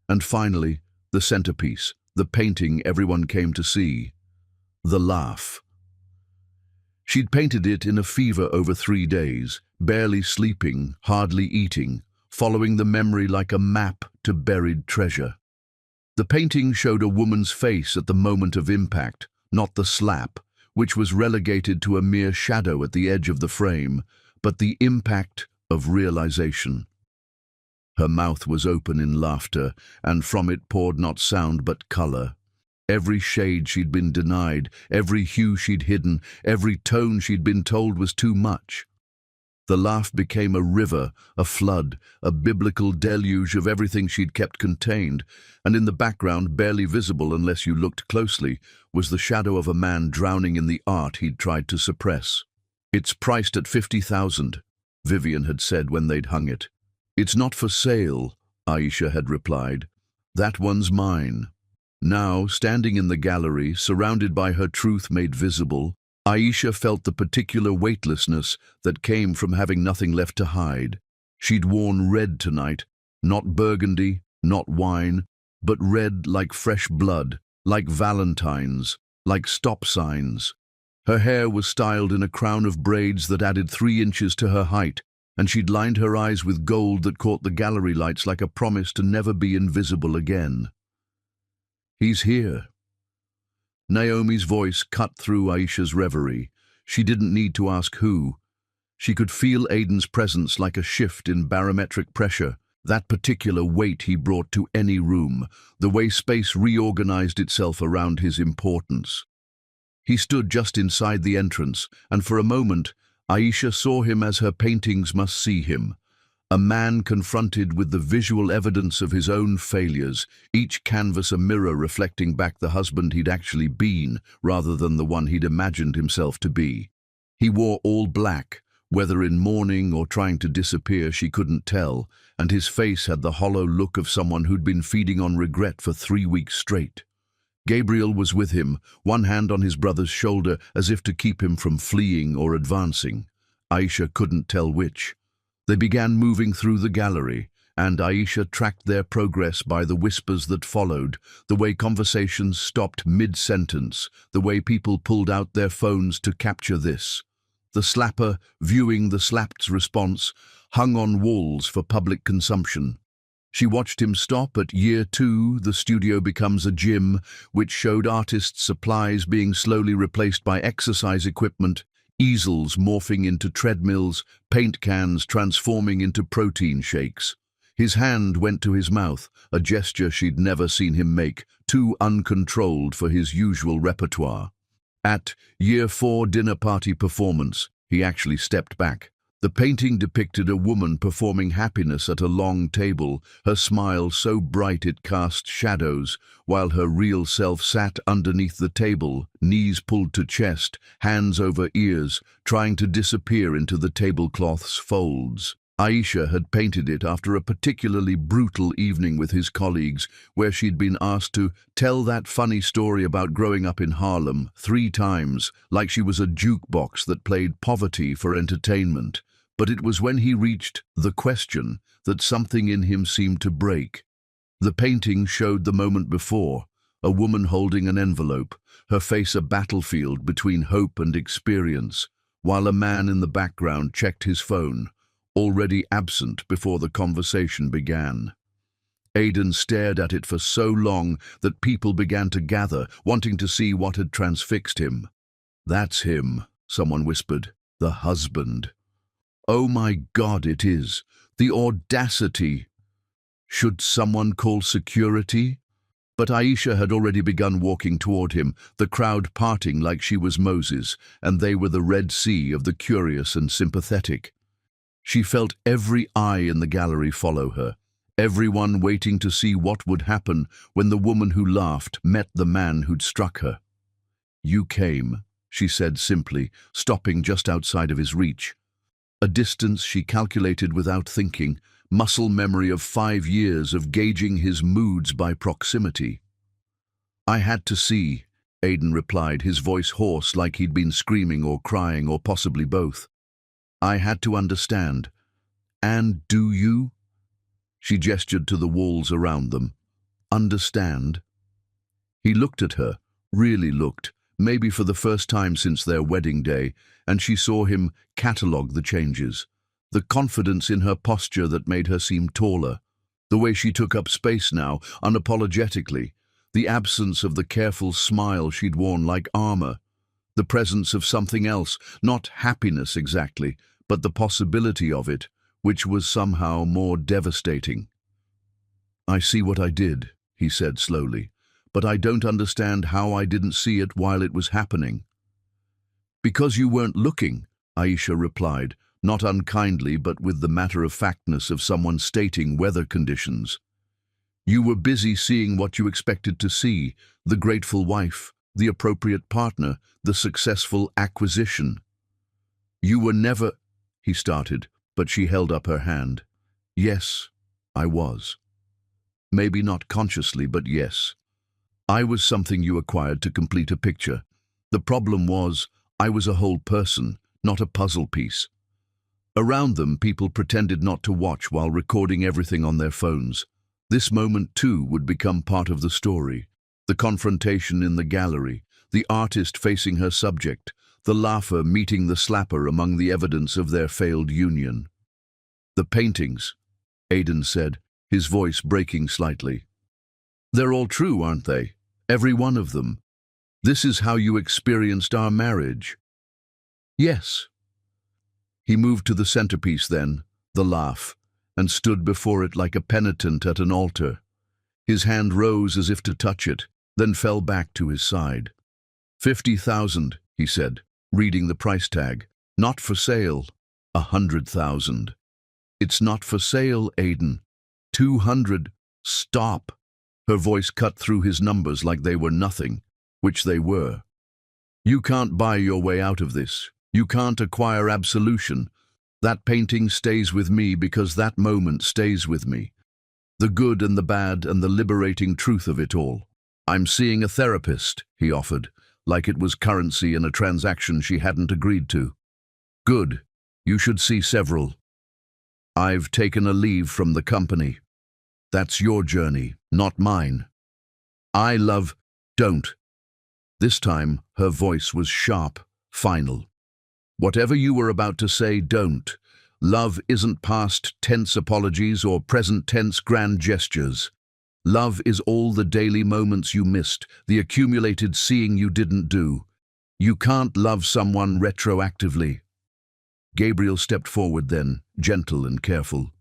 And finally, the centerpiece, the painting everyone came to see. The Laugh. She'd painted it in a fever over 3 days, barely sleeping, hardly eating, following the memory like a map to buried treasure. The painting showed a woman's face at the moment of impact, not the slap, which was relegated to a mere shadow at the edge of the frame, but the impact of realization. Her mouth was open in laughter, and from it poured not sound but color. Every shade she'd been denied, every hue she'd hidden, every tone she'd been told was too much. The laugh became a river, a flood, a biblical deluge of everything she'd kept contained, and in the background, barely visible unless you looked closely, was the shadow of a man drowning in the art he'd tried to suppress. "It's priced at 50,000, Vivian had said when they'd hung it. "It's not for sale," Aisha had replied. "That one's mine." Now, standing in the gallery, surrounded by her truth made visible, Aisha felt the particular weightlessness that came from having nothing left to hide. She'd worn red tonight, not burgundy, not wine, but red like fresh blood, like Valentine's, like stop signs. Her hair was styled in a crown of braids that added 3 inches to her height, and she'd lined her eyes with gold that caught the gallery lights like a promise to never be invisible again. "He's here." Naomi's voice cut through Aisha's reverie. She didn't need to ask who. She could feel Aidan's presence like a shift in barometric pressure, that particular weight he brought to any room, the way space reorganized itself around his importance. He stood just inside the entrance, and for a moment, Aisha saw him as her paintings must see him. A man confronted with the visual evidence of his own failures, each canvas a mirror reflecting back the husband he'd actually been, rather than the one he'd imagined himself to be. He wore all black, whether in mourning or trying to disappear she couldn't tell, and his face had the hollow look of someone who'd been feeding on regret for 3 weeks straight. Gabriel was with him, one hand on his brother's shoulder as if to keep him from fleeing or advancing. Aisha couldn't tell which. They began moving through the gallery, and Aisha tracked their progress by the whispers that followed, the way conversations stopped mid-sentence, the way people pulled out their phones to capture this. The slapper, viewing the slapped's response, hung on walls for public consumption. She watched him stop at year 2, the studio becomes a gym, which showed artists' supplies being slowly replaced by exercise equipment, easels morphing into treadmills, paint cans transforming into protein shakes. His hand went to his mouth, a gesture she'd never seen him make, too uncontrolled for his usual repertoire. At year 4 dinner party performance, he actually stepped back. The painting depicted a woman performing happiness at a long table, her smile so bright it cast shadows, while her real self sat underneath the table, knees pulled to chest, hands over ears, trying to disappear into the tablecloth's folds. Aisha had painted it after a particularly brutal evening with his colleagues, where she'd been asked to tell that funny story about growing up in Harlem 3 times, like she was a jukebox that played poverty for entertainment. But it was when he reached the question that something in him seemed to break. The painting showed the moment before, a woman holding an envelope, her face a battlefield between hope and experience, while a man in the background checked his phone, already absent before the conversation began. Aidan stared at it for so long that people began to gather, wanting to see what had transfixed him. "That's him," someone whispered, "the husband." "Oh my God, it is. The audacity. Should someone call security?" But Aisha had already begun walking toward him, the crowd parting like she was Moses, and they were the Red Sea of the curious and sympathetic. She felt every eye in the gallery follow her, everyone waiting to see what would happen when the woman who laughed met the man who'd struck her. "You came," she said simply, stopping just outside of his reach. A distance she calculated without thinking, muscle memory of 5 years of gauging his moods by proximity. "I had to see," Aidan replied, his voice hoarse like he'd been screaming or crying or possibly both. "I had to understand." "And do you?" She gestured to the walls around them. "Understand?" He looked at her, really looked, maybe for the first time since their wedding day, and she saw him catalogue the changes. the confidence in her posture that made her seem taller, the way she took up space now, unapologetically, the absence of the careful smile she'd worn like armor, the presence of something else, not happiness exactly, but the possibility of it, which was somehow more devastating. "I see what I did," he said slowly, "but I don't understand how I didn't see it while it was happening." "Because you weren't looking," Aisha replied, not unkindly but with the matter-of-factness of someone stating weather conditions. "You were busy seeing what you expected to see, the grateful wife, the appropriate partner, the successful acquisition." "You were never—" he started, but she held up her hand. "Yes, I was. Maybe not consciously, but yes. I was something you acquired to complete a picture. The problem was, I was a whole person, not a puzzle piece." Around them, people pretended not to watch while recording everything on their phones. This moment, too, would become part of the story. The confrontation in the gallery, the artist facing her subject, the laugher meeting the slapper among the evidence of their failed union. "The paintings," Aidan said, his voice breaking slightly. "They're all true, aren't they? Every one of them. This is how you experienced our marriage." "Yes." He moved to the centerpiece then, the laugh, and stood before it like a penitent at an altar. His hand rose as if to touch it, then fell back to his side. 50,000, he said, reading the price tag. "Not for sale. 100,000. "It's not for sale, Aidan. 200. "Stop." Her voice cut through his numbers like they were nothing, which they were. "You can't buy your way out of this. You can't acquire absolution. That painting stays with me because that moment stays with me. The good and the bad and the liberating truth of it all. I'm seeing a therapist," he offered, like it was currency in a transaction she hadn't agreed to. "Good. You should see several. I've taken a leave from the company. That's your journey, not mine. I love—" "Don't." This time, her voice was sharp, final. "Whatever you were about to say, don't. Love isn't past tense apologies or present tense grand gestures. Love is all the daily moments you missed, the accumulated seeing you didn't do. You can't love someone retroactively." Gabriel stepped forward then, gentle and careful.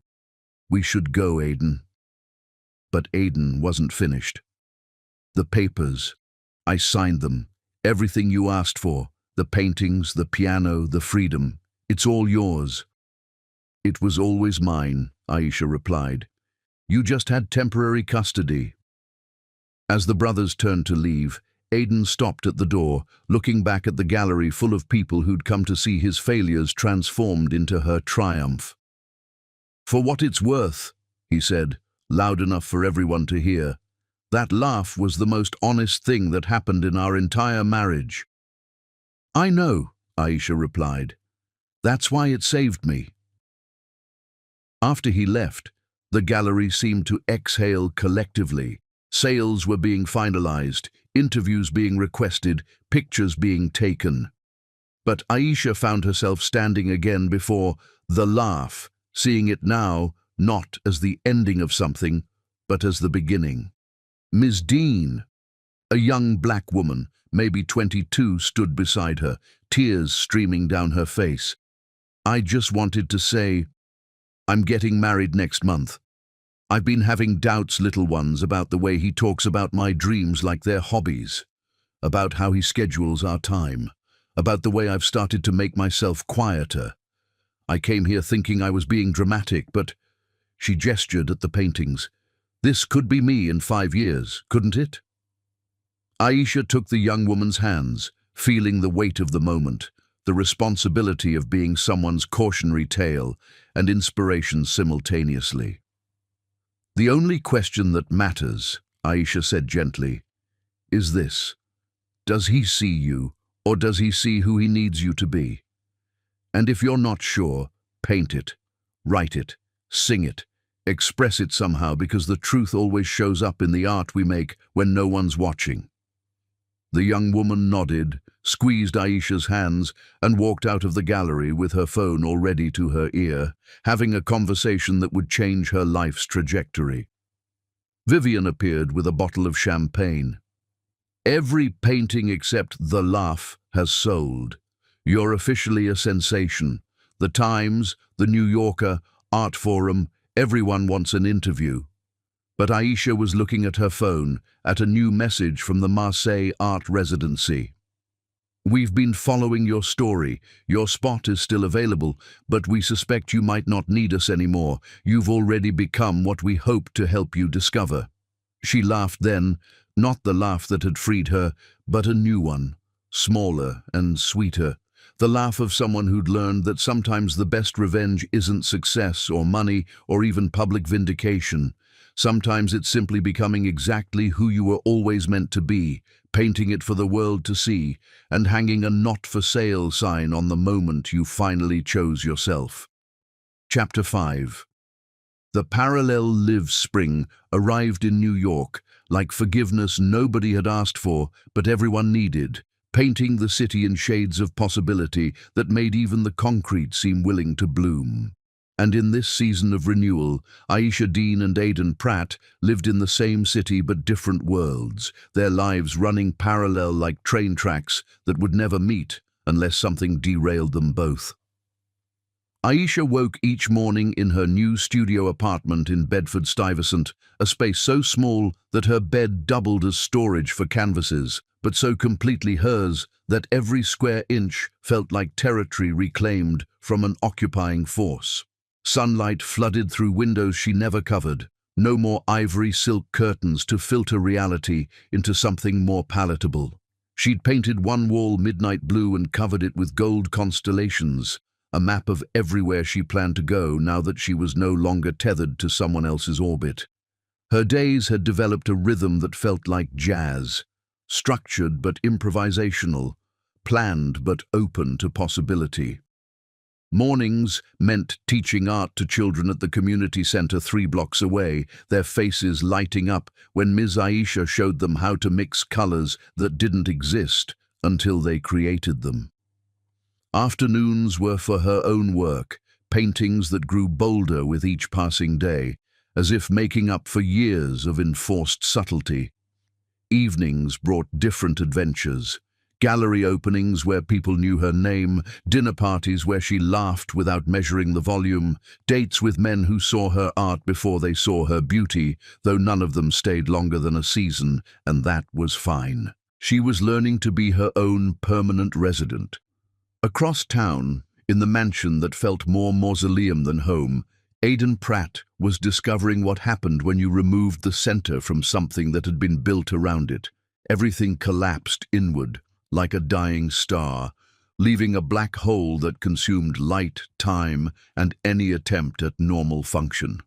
"We should go, Aidan." But Aidan wasn't finished. "The papers. I signed them. Everything you asked for. The paintings, the piano, the freedom. It's all yours." "It was always mine," Aisha replied. "You just had temporary custody." As the brothers turned to leave, Aidan stopped at the door, looking back at the gallery full of people who'd come to see his failures transformed into her triumph. "For what it's worth," he said, loud enough for everyone to hear, "that laugh was the most honest thing that happened in our entire marriage." "I know," Aisha replied. "That's why it saved me." After he left, the gallery seemed to exhale collectively. Sales were being finalized, interviews being requested, pictures being taken. But Aisha found herself standing again before the laugh, seeing it now not as the ending of something, but as the beginning. Ms. Dean, a young black woman, maybe 22, stood beside her, tears streaming down her face. "I just wanted to say, I'm getting married next month. I've been having doubts, little ones, about the way he talks about my dreams like they're hobbies, about how he schedules our time, about the way I've started to make myself quieter. I came here thinking I was being dramatic, but—" She gestured at the paintings. "This could be me in 5 years, couldn't it?" Aisha took the young woman's hands, feeling the weight of the moment, the responsibility of being someone's cautionary tale and inspiration simultaneously. "The only question that matters," Aisha said gently, "is this. Does he see you, or does he see who he needs you to be? And if you're not sure, paint it, write it, sing it, express it somehow, because the truth always shows up in the art we make when no one's watching." The young woman nodded, squeezed Aisha's hands, and walked out of the gallery with her phone already to her ear, having a conversation that would change her life's trajectory. Vivian appeared with a bottle of champagne. "Every painting except The Laugh has sold. You're officially a sensation. The Times, The New Yorker, Art Forum, everyone wants an interview." But Aisha was looking at her phone, at a new message from the Marseille Art Residency. "We've been following your story. Your spot is still available, but we suspect you might not need us anymore. You've already become what we hoped to help you discover." She laughed then, not the laugh that had freed her, but a new one, smaller and sweeter. The laugh of someone who'd learned that sometimes the best revenge isn't success or money or even public vindication. Sometimes it's simply becoming exactly who you were always meant to be, painting it for the world to see, and hanging a "not for sale" sign on the moment you finally chose yourself. Chapter 5. The parallel live spring arrived in New York, like forgiveness nobody had asked for, but everyone needed, painting the city in shades of possibility that made even the concrete seem willing to bloom. And in this season of renewal, Aisha Dean and Aidan Pratt lived in the same city but different worlds, their lives running parallel like train tracks that would never meet unless something derailed them both. Aisha woke each morning in her new studio apartment in Bedford-Stuyvesant, a space so small that her bed doubled as storage for canvases, but so completely hers that every square inch felt like territory reclaimed from an occupying force. Sunlight flooded through windows she never covered. No more ivory silk curtains to filter reality into something more palatable. She'd painted one wall midnight blue and covered it with gold constellations, a map of everywhere she planned to go now that she was no longer tethered to someone else's orbit. Her days had developed a rhythm that felt like jazz, structured but improvisational, planned but open to possibility. Mornings meant teaching art to children at the community center 3 blocks away, their faces lighting up when Ms. Aisha showed them how to mix colors that didn't exist until they created them. Afternoons were for her own work, paintings that grew bolder with each passing day, as if making up for years of enforced subtlety. Evenings brought different adventures. Gallery openings where people knew her name, dinner parties where she laughed without measuring the volume, dates with men who saw her art before they saw her beauty, though none of them stayed longer than a season, and that was fine. She was learning to be her own permanent resident. Across town, in the mansion that felt more mausoleum than home, Aidan Pratt was discovering what happened when you removed the center from something that had been built around it. Everything collapsed inward, like a dying star, leaving a black hole that consumed light, time, and any attempt at normal function.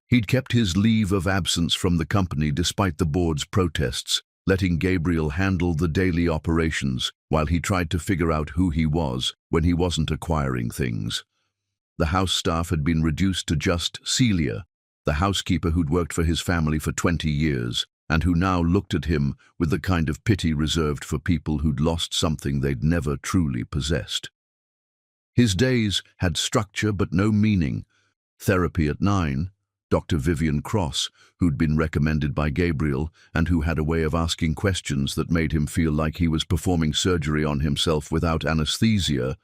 He'd kept his leave of absence from the company despite the board's protests, letting Gabriel handle the daily operations while he tried to figure out who he was when he wasn't acquiring things. The house staff had been reduced to just Celia, the housekeeper who'd worked for his family for 20 years, and who now looked at him with the kind of pity reserved for people who'd lost something they'd never truly possessed. His days had structure but no meaning. Therapy at 9, Dr. Vivian Cross, who'd been recommended by Gabriel and who had a way of asking questions that made him feel like he was performing surgery on himself without anesthesia.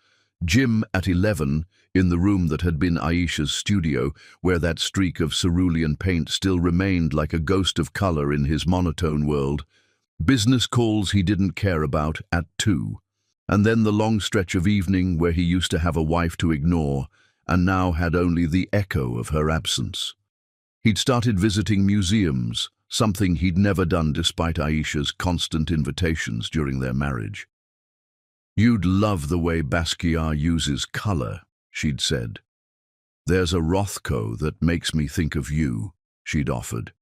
Gym at 11, in the room that had been Aisha's studio, where that streak of cerulean paint still remained like a ghost of color in his monotone world. Business calls he didn't care about at 2. And then the long stretch of evening where he used to have a wife to ignore, and now had only the echo of her absence. He'd started visiting museums, something he'd never done despite Aisha's constant invitations during their marriage. "You'd love the way Basquiat uses color," she'd said. "There's a Rothko that makes me think of you," she'd offered.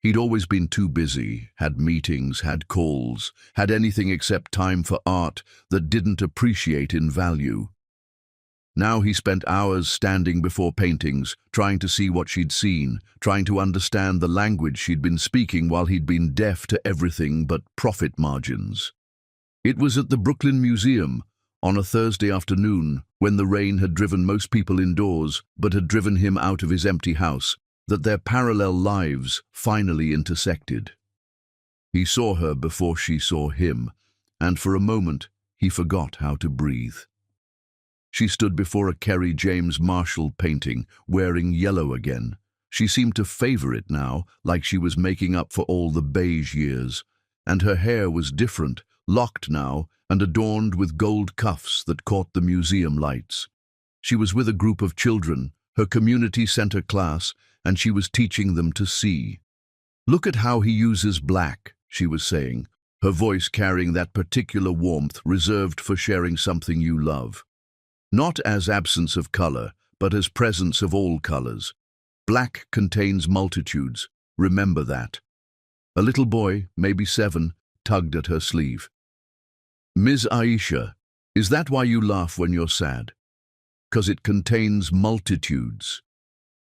He'd always been too busy, had meetings, had calls, had anything except time for art that didn't appreciate in value. Now he spent hours standing before paintings, trying to see what she'd seen, trying to understand the language she'd been speaking while he'd been deaf to everything but profit margins. It was at the Brooklyn Museum, on a Thursday afternoon, when the rain had driven most people indoors but had driven him out of his empty house, that their parallel lives finally intersected. He saw her before she saw him, and for a moment he forgot how to breathe. She stood before a Kerry James Marshall painting, wearing yellow again. She seemed to favor it now, like she was making up for all the beige years. And her hair was different, locked now, and adorned with gold cuffs that caught the museum lights. She was with a group of children, her community center class, and she was teaching them to see. "Look at how he uses black," she was saying, her voice carrying that particular warmth reserved for sharing something you love. Not as absence of color, but as presence of all colors. Black contains multitudes, remember that. A little boy, maybe 7, tugged at her sleeve. "Ms. Aisha, is that why you laugh when you're sad? 'Cause it contains multitudes."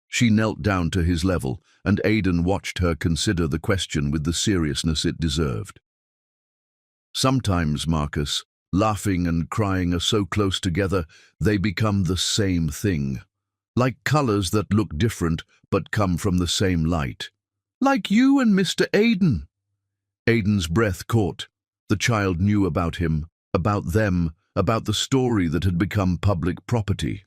She knelt down to his level, and Aidan watched her consider the question with the seriousness it deserved. "Sometimes, Marcus, laughing and crying are so close together, they become the same thing. Like colors that look different but come from the same light. Like you and Mr. Aidan." Aidan's breath caught. The child knew about him, about them, about the story that had become public property.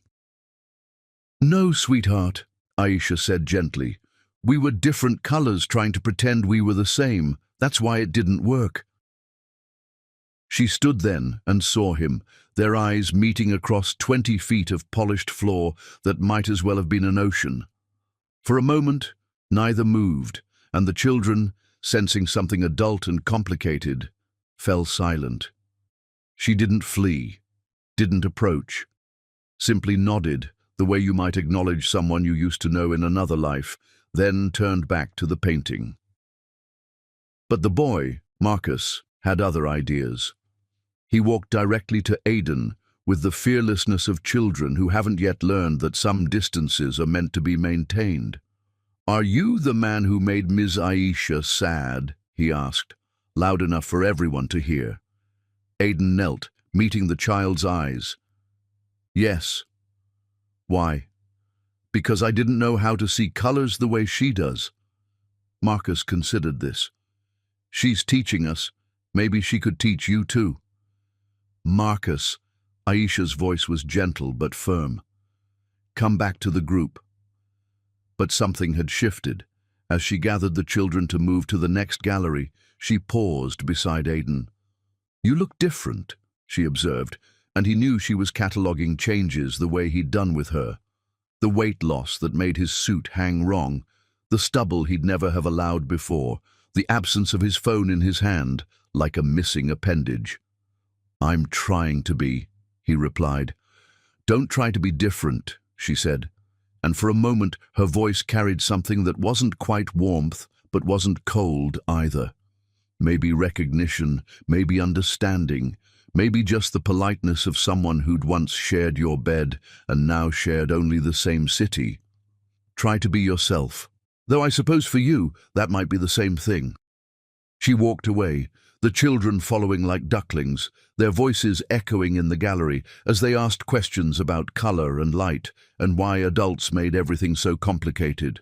"No, sweetheart," Aisha said gently. "We were different colors trying to pretend we were the same. That's why it didn't work." She stood then and saw him, their eyes meeting across 20 feet of polished floor that might as well have been an ocean. For a moment, neither moved, and the children, sensing something adult and complicated, fell silent. She didn't flee, didn't approach, simply nodded, the way you might acknowledge someone you used to know in another life, then turned back to the painting. But the boy, Marcus, had other ideas. He walked directly to Aidan with the fearlessness of children who haven't yet learned that some distances are meant to be maintained. "Are you the man who made Ms. Aisha sad?" he asked, loud enough for everyone to hear. Aidan knelt, meeting the child's eyes. "Yes." "Why?" "Because I didn't know how to see colors the way she does." Marcus considered this. "She's teaching us. Maybe she could teach you too." "Marcus," Aisha's voice was gentle but firm. "Come back to the group." But something had shifted. As she gathered the children to move to the next gallery, she paused beside Aidan. "You look different," she observed, and he knew she was cataloguing changes the way he'd done with her. The weight loss that made his suit hang wrong, the stubble he'd never have allowed before, the absence of his phone in his hand, like a missing appendage. "I'm trying to be," he replied. "Don't try to be different," she said, and for a moment her voice carried something that wasn't quite warmth, but wasn't cold either. Maybe recognition, maybe understanding, maybe just the politeness of someone who'd once shared your bed and now shared only the same city. Try to be yourself, though I suppose for you that might be the same thing. She walked away, the children following like ducklings, their voices echoing in the gallery as they asked questions about color and light and why adults made everything so complicated.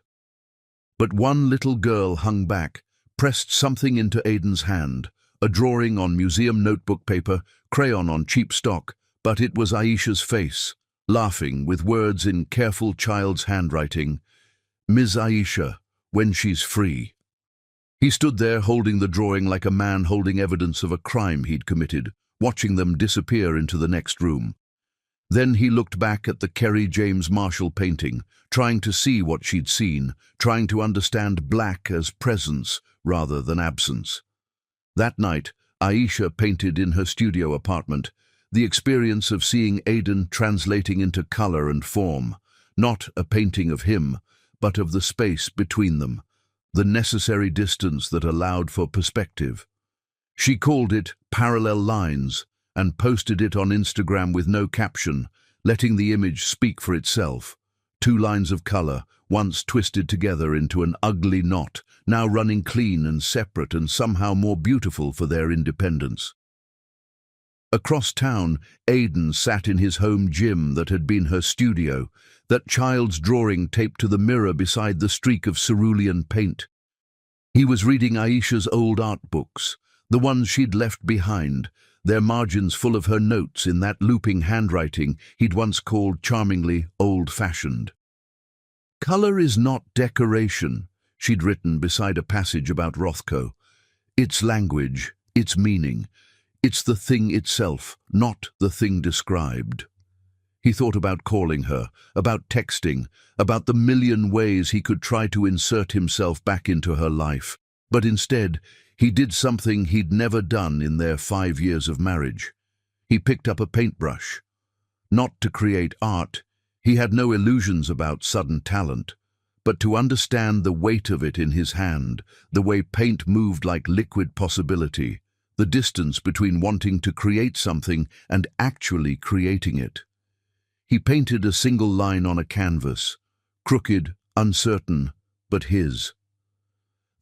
But one little girl hung back, pressed something into Aidan's hand, a drawing on museum notebook paper, crayon on cheap stock, but it was Aisha's face, laughing with words in careful child's handwriting, "Ms. Aisha, when she's free." He stood there holding the drawing like a man holding evidence of a crime he'd committed, watching them disappear into the next room. Then he looked back at the Kerry James Marshall painting, trying to see what she'd seen, trying to understand black as presence rather than absence. That night, Aisha painted in her studio apartment, the experience of seeing Aidan translating into color and form, not a painting of him, but of the space between them, the necessary distance that allowed for perspective. She called it Parallel Lines and posted it on Instagram with no caption, letting the image speak for itself. Two lines of color, once twisted together into an ugly knot, now running clean and separate and somehow more beautiful for their independence. Across town, Aidan sat in his home gym that had been her studio, that child's drawing taped to the mirror beside the streak of cerulean paint. He was reading Aisha's old art books, the ones she'd left behind, their margins full of her notes in that looping handwriting he'd once called charmingly old-fashioned. "Color is not decoration," she'd written beside a passage about Rothko. "It's language, it's meaning. It's the thing itself, not the thing described." He thought about calling her, about texting, about the million ways he could try to insert himself back into her life. But instead, he did something he'd never done in their 5 years of marriage. He picked up a paintbrush. Not to create art, he had no illusions about sudden talent, but to understand the weight of it in his hand, the way paint moved like liquid possibility, the distance between wanting to create something and actually creating it. He painted a single line on a canvas, crooked, uncertain, but his.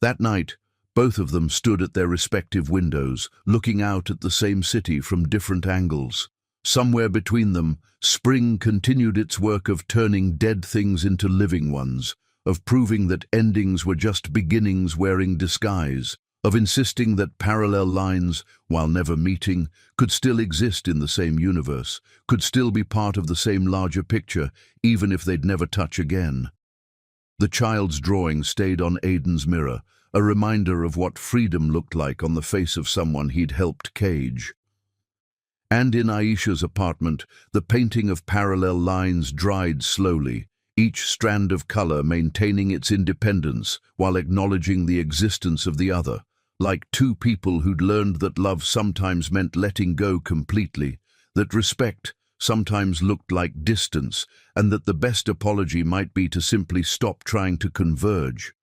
That night, both of them stood at their respective windows, looking out at the same city from different angles. Somewhere between them, spring continued its work of turning dead things into living ones, of proving that endings were just beginnings wearing disguise, of insisting that parallel lines, while never meeting, could still exist in the same universe, could still be part of the same larger picture, even if they'd never touch again. The child's drawing stayed on Aidan's mirror, a reminder of what freedom looked like on the face of someone he'd helped cage. And in Aisha's apartment, the painting of parallel lines dried slowly, each strand of color maintaining its independence while acknowledging the existence of the other, like two people who'd learned that love sometimes meant letting go completely, that respect sometimes looked like distance, and that the best apology might be to simply stop trying to converge.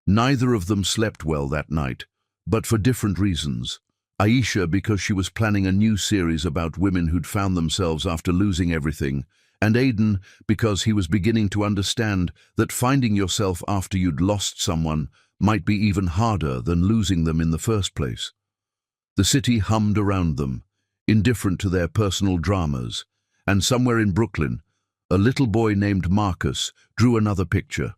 Neither of them slept well that night, but for different reasons. Aisha because she was planning a new series about women who'd found themselves after losing everything, and Aidan because he was beginning to understand that finding yourself after you'd lost someone might be even harder than losing them in the first place. The city hummed around them, indifferent to their personal dramas, and somewhere in Brooklyn, a little boy named Marcus drew another picture.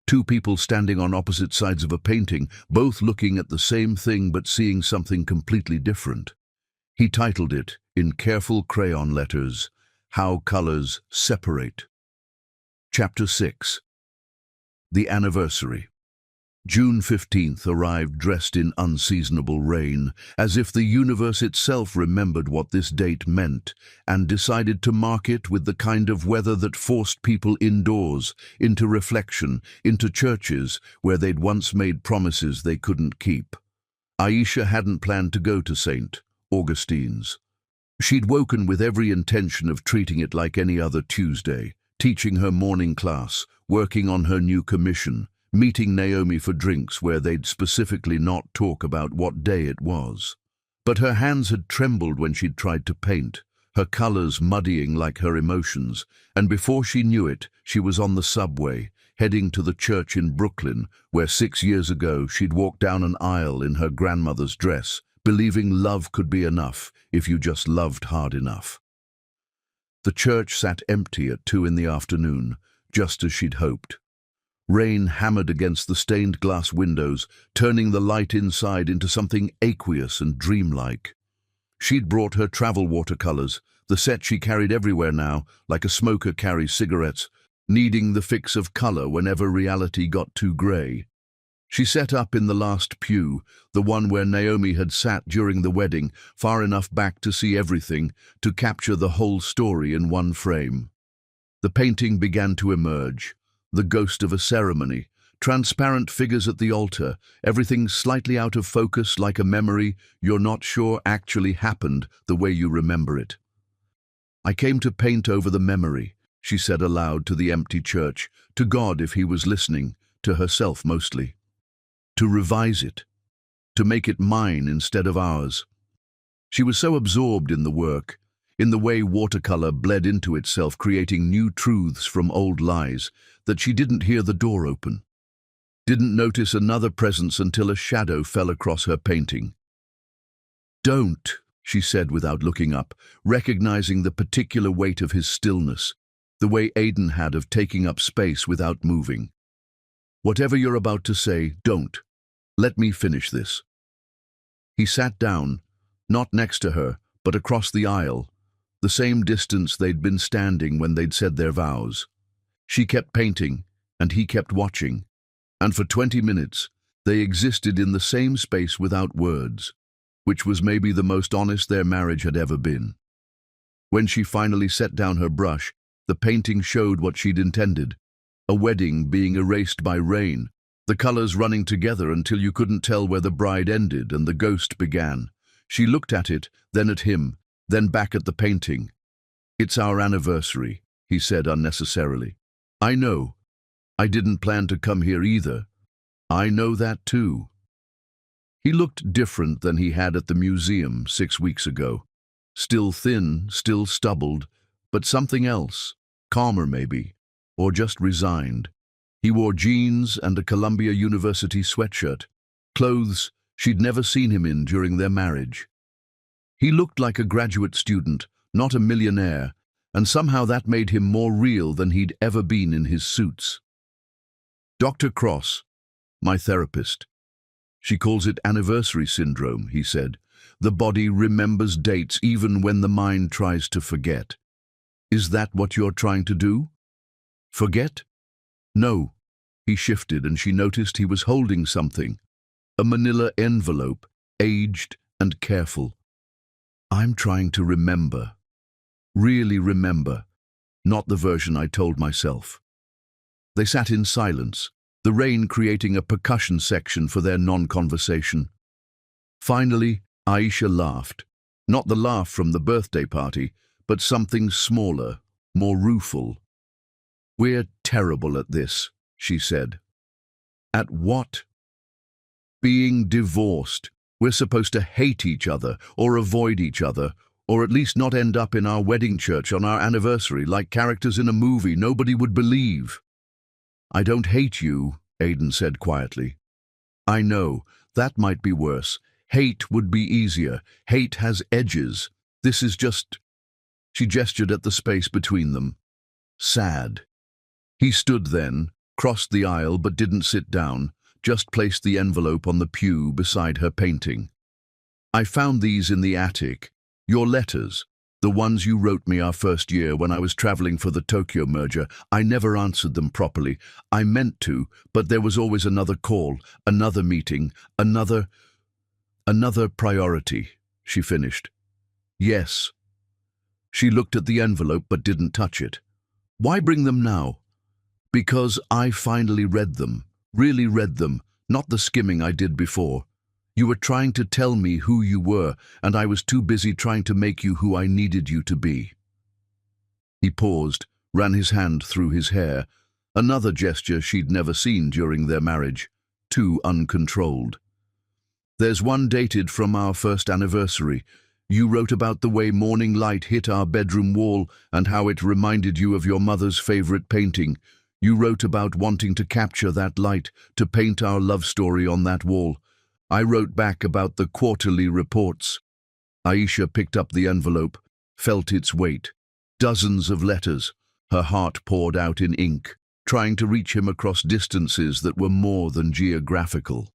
Two people standing on opposite sides of a painting, both looking at the same thing but seeing something completely different. He titled it, in careful crayon letters, "How Colors Separate." Chapter 6. The Anniversary. June 15th arrived dressed in unseasonable rain, as if the universe itself remembered what this date meant, and decided to mark it with the kind of weather that forced people indoors, into reflection, into churches where they'd once made promises they couldn't keep. Aisha hadn't planned to go to St. Augustine's. She'd woken with every intention of treating it like any other Tuesday, teaching her morning class, working on her new commission, meeting Naomi for drinks where they'd specifically not talk about what day it was. But her hands had trembled when she'd tried to paint, her colors muddying like her emotions, and before she knew it, she was on the subway, heading to the church in Brooklyn, where 6 years ago she'd walked down an aisle in her grandmother's dress, believing love could be enough if you just loved hard enough. The church sat empty at 2 in the afternoon, just as she'd hoped. Rain hammered against the stained glass windows, turning the light inside into something aqueous and dreamlike. She'd brought her travel watercolors, the set she carried everywhere now, like a smoker carries cigarettes, needing the fix of color whenever reality got too gray. She set up in the last pew, the one where Naomi had sat during the wedding, far enough back to see everything, to capture the whole story in one frame. The painting began to emerge. The ghost of a ceremony, transparent figures at the altar, everything slightly out of focus like a memory you're not sure actually happened the way you remember it. "I came to paint over the memory," she said aloud to the empty church, to God if he was listening, to herself mostly. To revise it, to make it mine instead of ours. She was so absorbed in the work, in the way watercolor bled into itself, creating new truths from old lies, that she didn't hear the door open, didn't notice another presence until a shadow fell across her painting. "Don't," she said without looking up, recognizing the particular weight of his stillness, the way Aidan had of taking up space without moving. "Whatever you're about to say, don't. Let me finish this." He sat down, not next to her, but across the aisle, the same distance they'd been standing when they'd said their vows. She kept painting, and he kept watching, and for 20 minutes they existed in the same space without words, which was maybe the most honest their marriage had ever been. When she finally set down her brush, the painting showed what she'd intended, a wedding being erased by rain, the colors running together until you couldn't tell where the bride ended and the ghost began. She looked at it, then at him, then back at the painting. "It's our anniversary," he said unnecessarily. "I know. I didn't plan to come here either. I know that too." He looked different than he had at the museum 6 weeks ago. Still thin, still stubbled, but something else, calmer maybe, or just resigned. He wore jeans and a Columbia University sweatshirt, clothes she'd never seen him in during their marriage. He looked like a graduate student, not a millionaire, and somehow that made him more real than he'd ever been in his suits. "Dr. Cross, my therapist. She calls it anniversary syndrome," he said. "The body remembers dates even when the mind tries to forget. Is that what you're trying to do? Forget?" "No." He shifted and she noticed he was holding something, a manila envelope, aged and careful. "I'm trying to remember. Really remember, not the version I told myself." They sat in silence, the rain creating a percussion section for their non-conversation. Finally, Aisha laughed. Not the laugh from the birthday party, but something smaller, more rueful. "We're terrible at this," she said. "At what?" "Being divorced. We're supposed to hate each other, or avoid each other, or at least not end up in our wedding church on our anniversary like characters in a movie nobody would believe." "I don't hate you," Aidan said quietly. "I know, that might be worse. Hate would be easier. Hate has edges. This is just—" She gestured at the space between them. "Sad." He stood then, crossed the aisle but didn't sit down, just placed the envelope on the pew beside her painting. "I found these in the attic. Your letters, the ones you wrote me our first year when I was traveling for the Tokyo merger. I never answered them properly. I meant to, but there was always another call, another meeting, another priority," she finished. "Yes." She looked at the envelope but didn't touch it. "Why bring them now?" "Because I finally read them, really read them, not the skimming I did before. You were trying to tell me who you were, and I was too busy trying to make you who I needed you to be." He paused, ran his hand through his hair, another gesture she'd never seen during their marriage, too uncontrolled. "There's one dated from our first anniversary. You wrote about the way morning light hit our bedroom wall and how it reminded you of your mother's favorite painting. You wrote about wanting to capture that light, to paint our love story on that wall. I wrote back about the quarterly reports." Aisha picked up the envelope, felt its weight. Dozens of letters. Her heart poured out in ink, trying to reach him across distances that were more than geographical.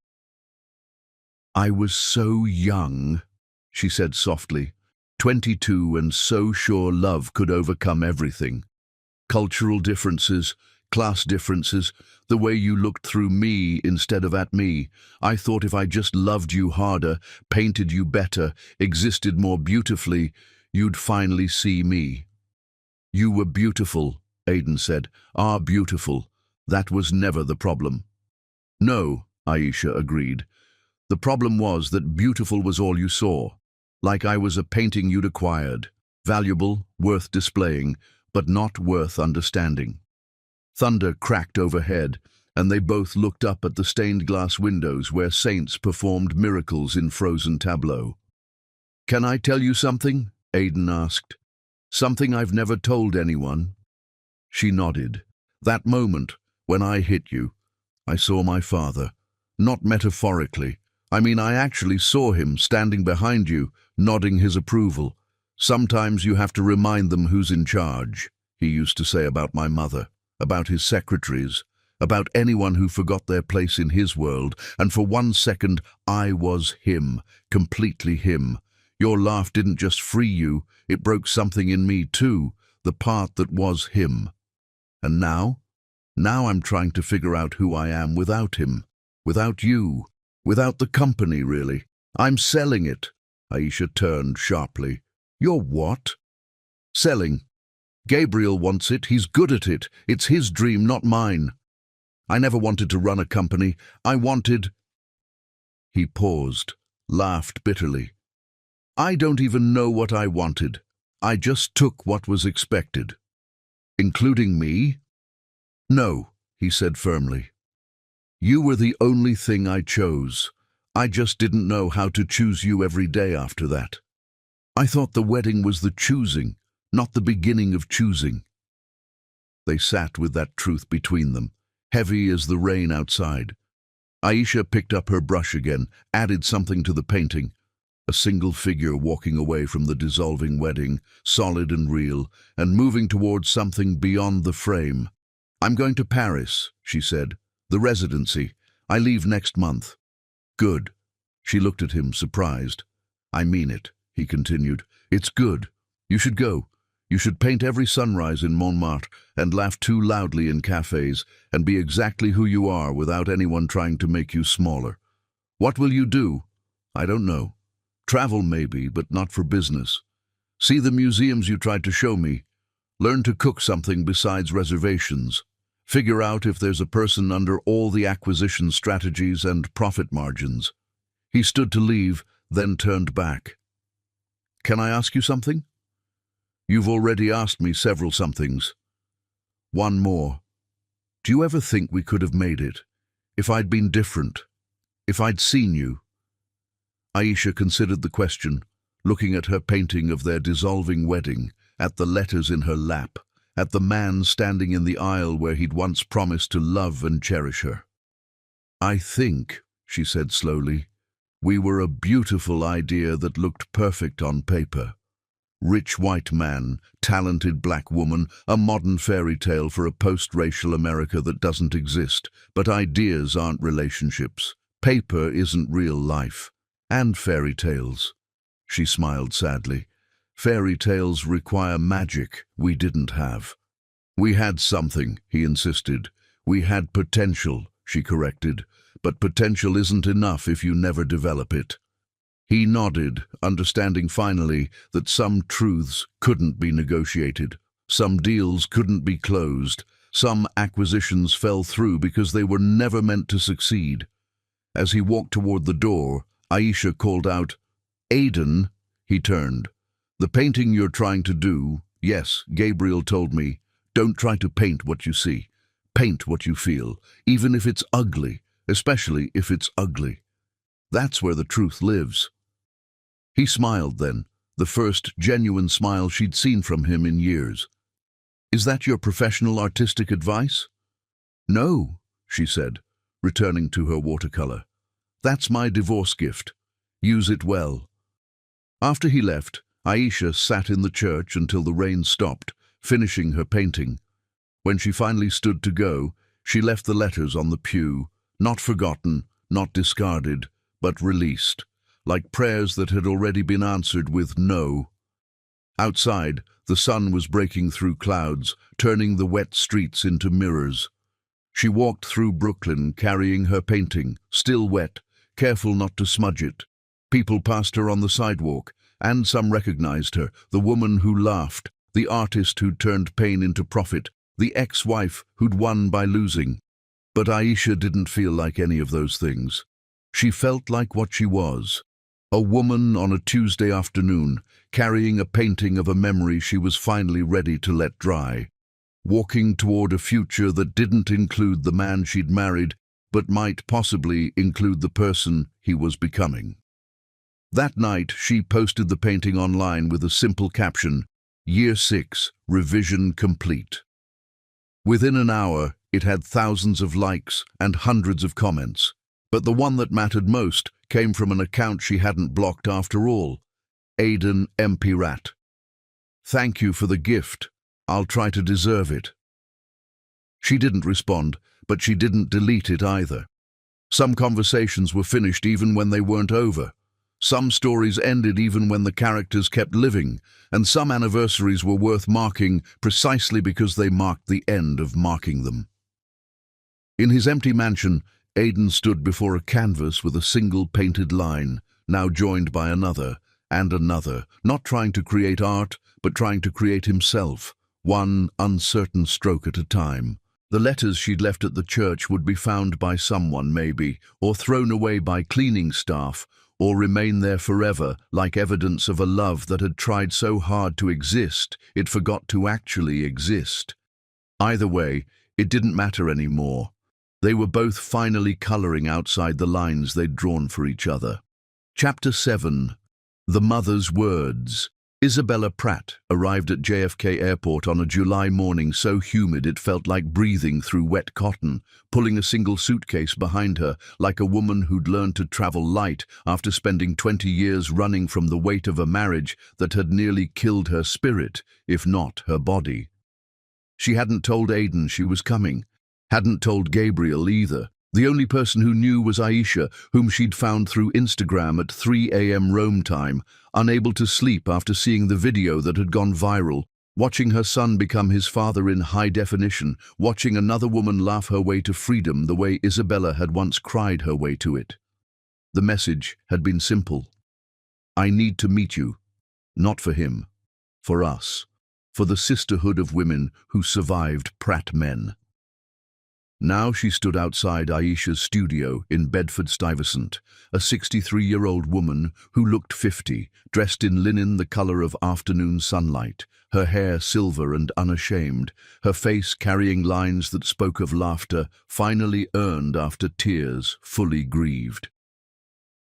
"I was so young," she said softly, 22 and so sure love could overcome everything. Cultural differences, class differences, the way you looked through me instead of at me. I thought if I just loved you harder, painted you better, existed more beautifully, you'd finally see me." "You were beautiful," Aidan said. "Are beautiful. That was never the problem." "No," Aisha agreed. "The problem was that beautiful was all you saw. Like I was a painting you'd acquired. Valuable, worth displaying, but not worth understanding." Thunder cracked overhead, and they both looked up at the stained glass windows where saints performed miracles in frozen tableau. "Can I tell you something?" Aidan asked. Something I've never told anyone. She nodded. That moment, when I hit you, I saw my father. Not metaphorically. I mean, I actually saw him standing behind you, nodding his approval. Sometimes you have to remind them who's in charge, he used to say about my mother, about his secretaries, about anyone who forgot their place in his world, and for 1 second I was him, completely him. Your laugh didn't just free you, it broke something in me too, the part that was him. And now? Now I'm trying to figure out who I am without him, without you, without the company, really. I'm selling it. Aisha turned sharply. You're what? Selling. Gabriel wants it, he's good at it. It's his dream, not mine. I never wanted to run a company. I wanted... He paused, laughed bitterly. I don't even know what I wanted. I just took what was expected. Including me? No, he said firmly. You were the only thing I chose. I just didn't know how to choose you every day after that. I thought the wedding was the choosing, not the beginning of choosing. They sat with that truth between them, heavy as the rain outside. Aisha picked up her brush again, added something to the painting. A single figure walking away from the dissolving wedding, solid and real, and moving towards something beyond the frame. I'm going to Paris, she said. The residency. I leave next month. Good. She looked at him, surprised. I mean it, he continued. It's good. You should go. You should paint every sunrise in Montmartre and laugh too loudly in cafes and be exactly who you are without anyone trying to make you smaller. What will you do? I don't know. Travel maybe, but not for business. See the museums you tried to show me. Learn to cook something besides reservations. Figure out if there's a person under all the acquisition strategies and profit margins. He stood to leave, then turned back. Can I ask you something? You've already asked me several somethings. One more. Do you ever think we could have made it? If I'd been different? If I'd seen you? Aisha considered the question, looking at her painting of their dissolving wedding, at the letters in her lap, at the man standing in the aisle where he'd once promised to love and cherish her. I think, she said slowly, we were a beautiful idea that looked perfect on paper. Rich white man, talented black woman, a modern fairy tale for a post-racial America that doesn't exist. But ideas aren't relationships. Paper isn't real life. And fairy tales. She smiled sadly. Fairy tales require magic we didn't have. We had something, he insisted. We had potential, she corrected. But potential isn't enough if you never develop it. He nodded, understanding finally that some truths couldn't be negotiated, some deals couldn't be closed, some acquisitions fell through because they were never meant to succeed. As he walked toward the door, Aisha called out, Aiden, he turned. The painting you're trying to do, yes, Gabriel told me, don't try to paint what you see. Paint what you feel, even if it's ugly, especially if it's ugly. That's where the truth lives. He smiled then, the first genuine smile she'd seen from him in years. Is that your professional artistic advice? No, she said, returning to her watercolor. That's my divorce gift. Use it well. After he left, Aisha sat in the church until the rain stopped, finishing her painting. When she finally stood to go, she left the letters on the pew, not forgotten, not discarded, but released, like prayers that had already been answered with no. Outside, the sun was breaking through clouds, turning the wet streets into mirrors. She walked through Brooklyn carrying her painting, still wet, careful not to smudge it. People passed her on the sidewalk, and some recognized her, the woman who laughed, the artist who'd turned pain into profit, the ex-wife who'd won by losing. But Aisha didn't feel like any of those things. She felt like what she was. A woman on a Tuesday afternoon, carrying a painting of a memory she was finally ready to let dry, walking toward a future that didn't include the man she'd married, but might possibly include the person he was becoming. That night, she posted the painting online with a simple caption, Year 6, revision complete. Within an hour, it had thousands of likes and hundreds of comments. But the one that mattered most came from an account she hadn't blocked after all. Aiden MP Rat. Thank you for the gift. I'll try to deserve it. She didn't respond, but she didn't delete it either. Some conversations were finished even when they weren't over. Some stories ended even when the characters kept living, and some anniversaries were worth marking precisely because they marked the end of marking them. In his empty mansion, Aiden stood before a canvas with a single painted line, now joined by another and another, not trying to create art, but trying to create himself, one uncertain stroke at a time. The letters she'd left at the church would be found by someone, maybe, or thrown away by cleaning staff, or remain there forever, like evidence of a love that had tried so hard to exist, it forgot to actually exist. Either way, it didn't matter anymore. They were both finally coloring outside the lines they'd drawn for each other. Chapter 7. The Mother's Words. Isabella Pratt arrived at JFK Airport on a July morning so humid it felt like breathing through wet cotton, pulling a single suitcase behind her like a woman who'd learned to travel light after spending 20 years running from the weight of a marriage that had nearly killed her spirit, if not her body. She hadn't told Aiden she was coming, hadn't told Gabriel either. The only person who knew was Aisha, whom she'd found through Instagram at 3 a.m. Rome time, unable to sleep after seeing the video that had gone viral, watching her son become his father in high definition, watching another woman laugh her way to freedom the way Isabella had once cried her way to it. The message had been simple. I need to meet you. Not for him. For us. For the sisterhood of women who survived Pratt men. Now she stood outside Aisha's studio in Bedford-Stuyvesant, a 63-year-old woman who looked 50, dressed in linen the color of afternoon sunlight, her hair silver and unashamed, her face carrying lines that spoke of laughter finally earned after tears fully grieved.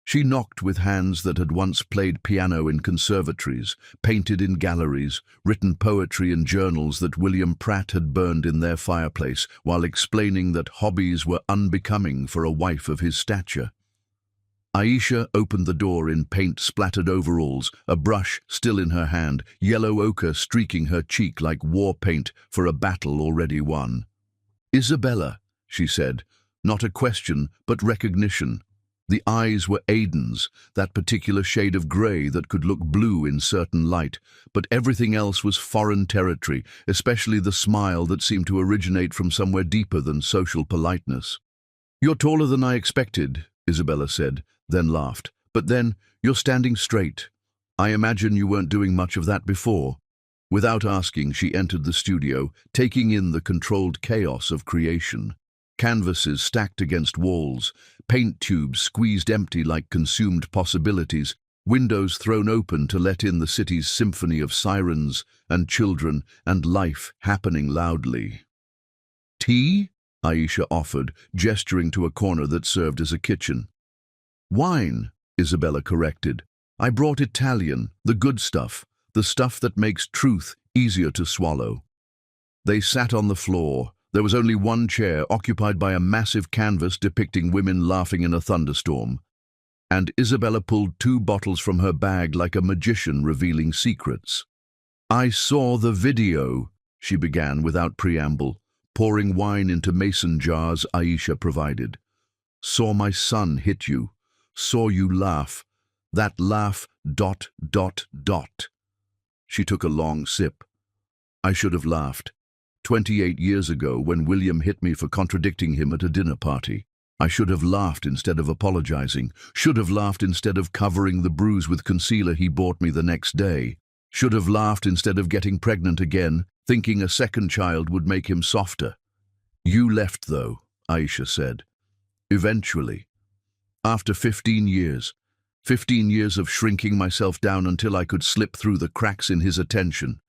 She knocked with hands that had once played piano in conservatories, painted in galleries, written poetry in journals that William Pratt had burned in their fireplace, while explaining that hobbies were unbecoming for a wife of his stature. Aisha opened the door in paint-splattered overalls, a brush still in her hand, yellow ochre streaking her cheek like war paint for a battle already won. Isabella, she said, not a question, but recognition. The eyes were Aiden's, that particular shade of grey that could look blue in certain light, but everything else was foreign territory, especially the smile that seemed to originate from somewhere deeper than social politeness. You're taller than I expected, Isabella said, then laughed. But then, you're standing straight. I imagine you weren't doing much of that before. Without asking, she entered the studio, taking in the controlled chaos of creation. Canvases stacked against walls, paint tubes squeezed empty like consumed possibilities, windows thrown open to let in the city's symphony of sirens and children and life happening loudly. Tea? Aisha offered, gesturing to a corner that served as a kitchen. Wine, Isabella corrected. I brought Italian, the good stuff, the stuff that makes truth easier to swallow. They sat on the floor. There was only one chair occupied by a massive canvas depicting women laughing in a thunderstorm, and Isabella pulled 2 bottles from her bag like a magician revealing secrets. I saw the video, she began without preamble, pouring wine into mason jars Aisha provided. Saw my son hit you. Saw you laugh. That laugh, ... She took a long sip. I should have laughed. 28 years ago, when William hit me for contradicting him at a dinner party. I should have laughed instead of apologizing, should have laughed instead of covering the bruise with concealer he bought me the next day, should have laughed instead of getting pregnant again, thinking a second child would make him softer. You left, though, Aisha said. Eventually. After 15 years. 15 years of shrinking myself down until I could slip through the cracks in his attention.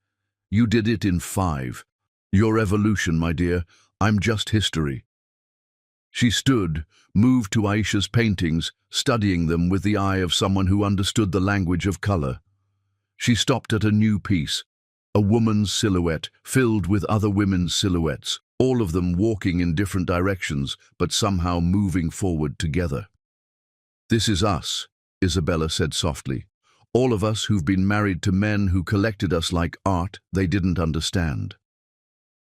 You did it in 5. Your evolution, my dear. I'm just history. She stood, moved to Aisha's paintings, studying them with the eye of someone who understood the language of color. She stopped at a new piece, A woman's silhouette filled with other women's silhouettes, all of them walking in different directions, but somehow moving forward together. "This is us," Isabella said softly. "All of us who've been married to men who collected us like art they didn't understand."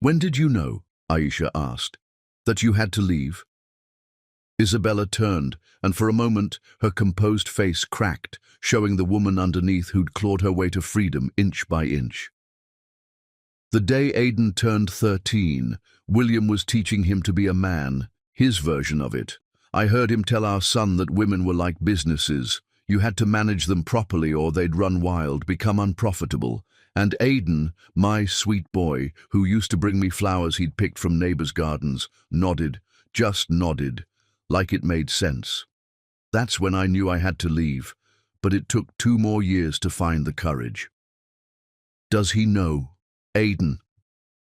"When did you know," Aisha asked, "that you had to leave?" Isabella turned, and for a moment her composed face cracked, showing the woman underneath who'd clawed her way to freedom inch by inch. The day Aidan turned 13, William was teaching him to be a man, his version of it. "I heard him tell our son that women were like businesses. You had to manage them properly or they'd run wild, become unprofitable. And Aidan, my sweet boy, who used to bring me flowers he'd picked from neighbors' gardens, nodded, just nodded, like it made sense. That's when I knew I had to leave, but it took 2 more years to find the courage." "Does he know, Aidan,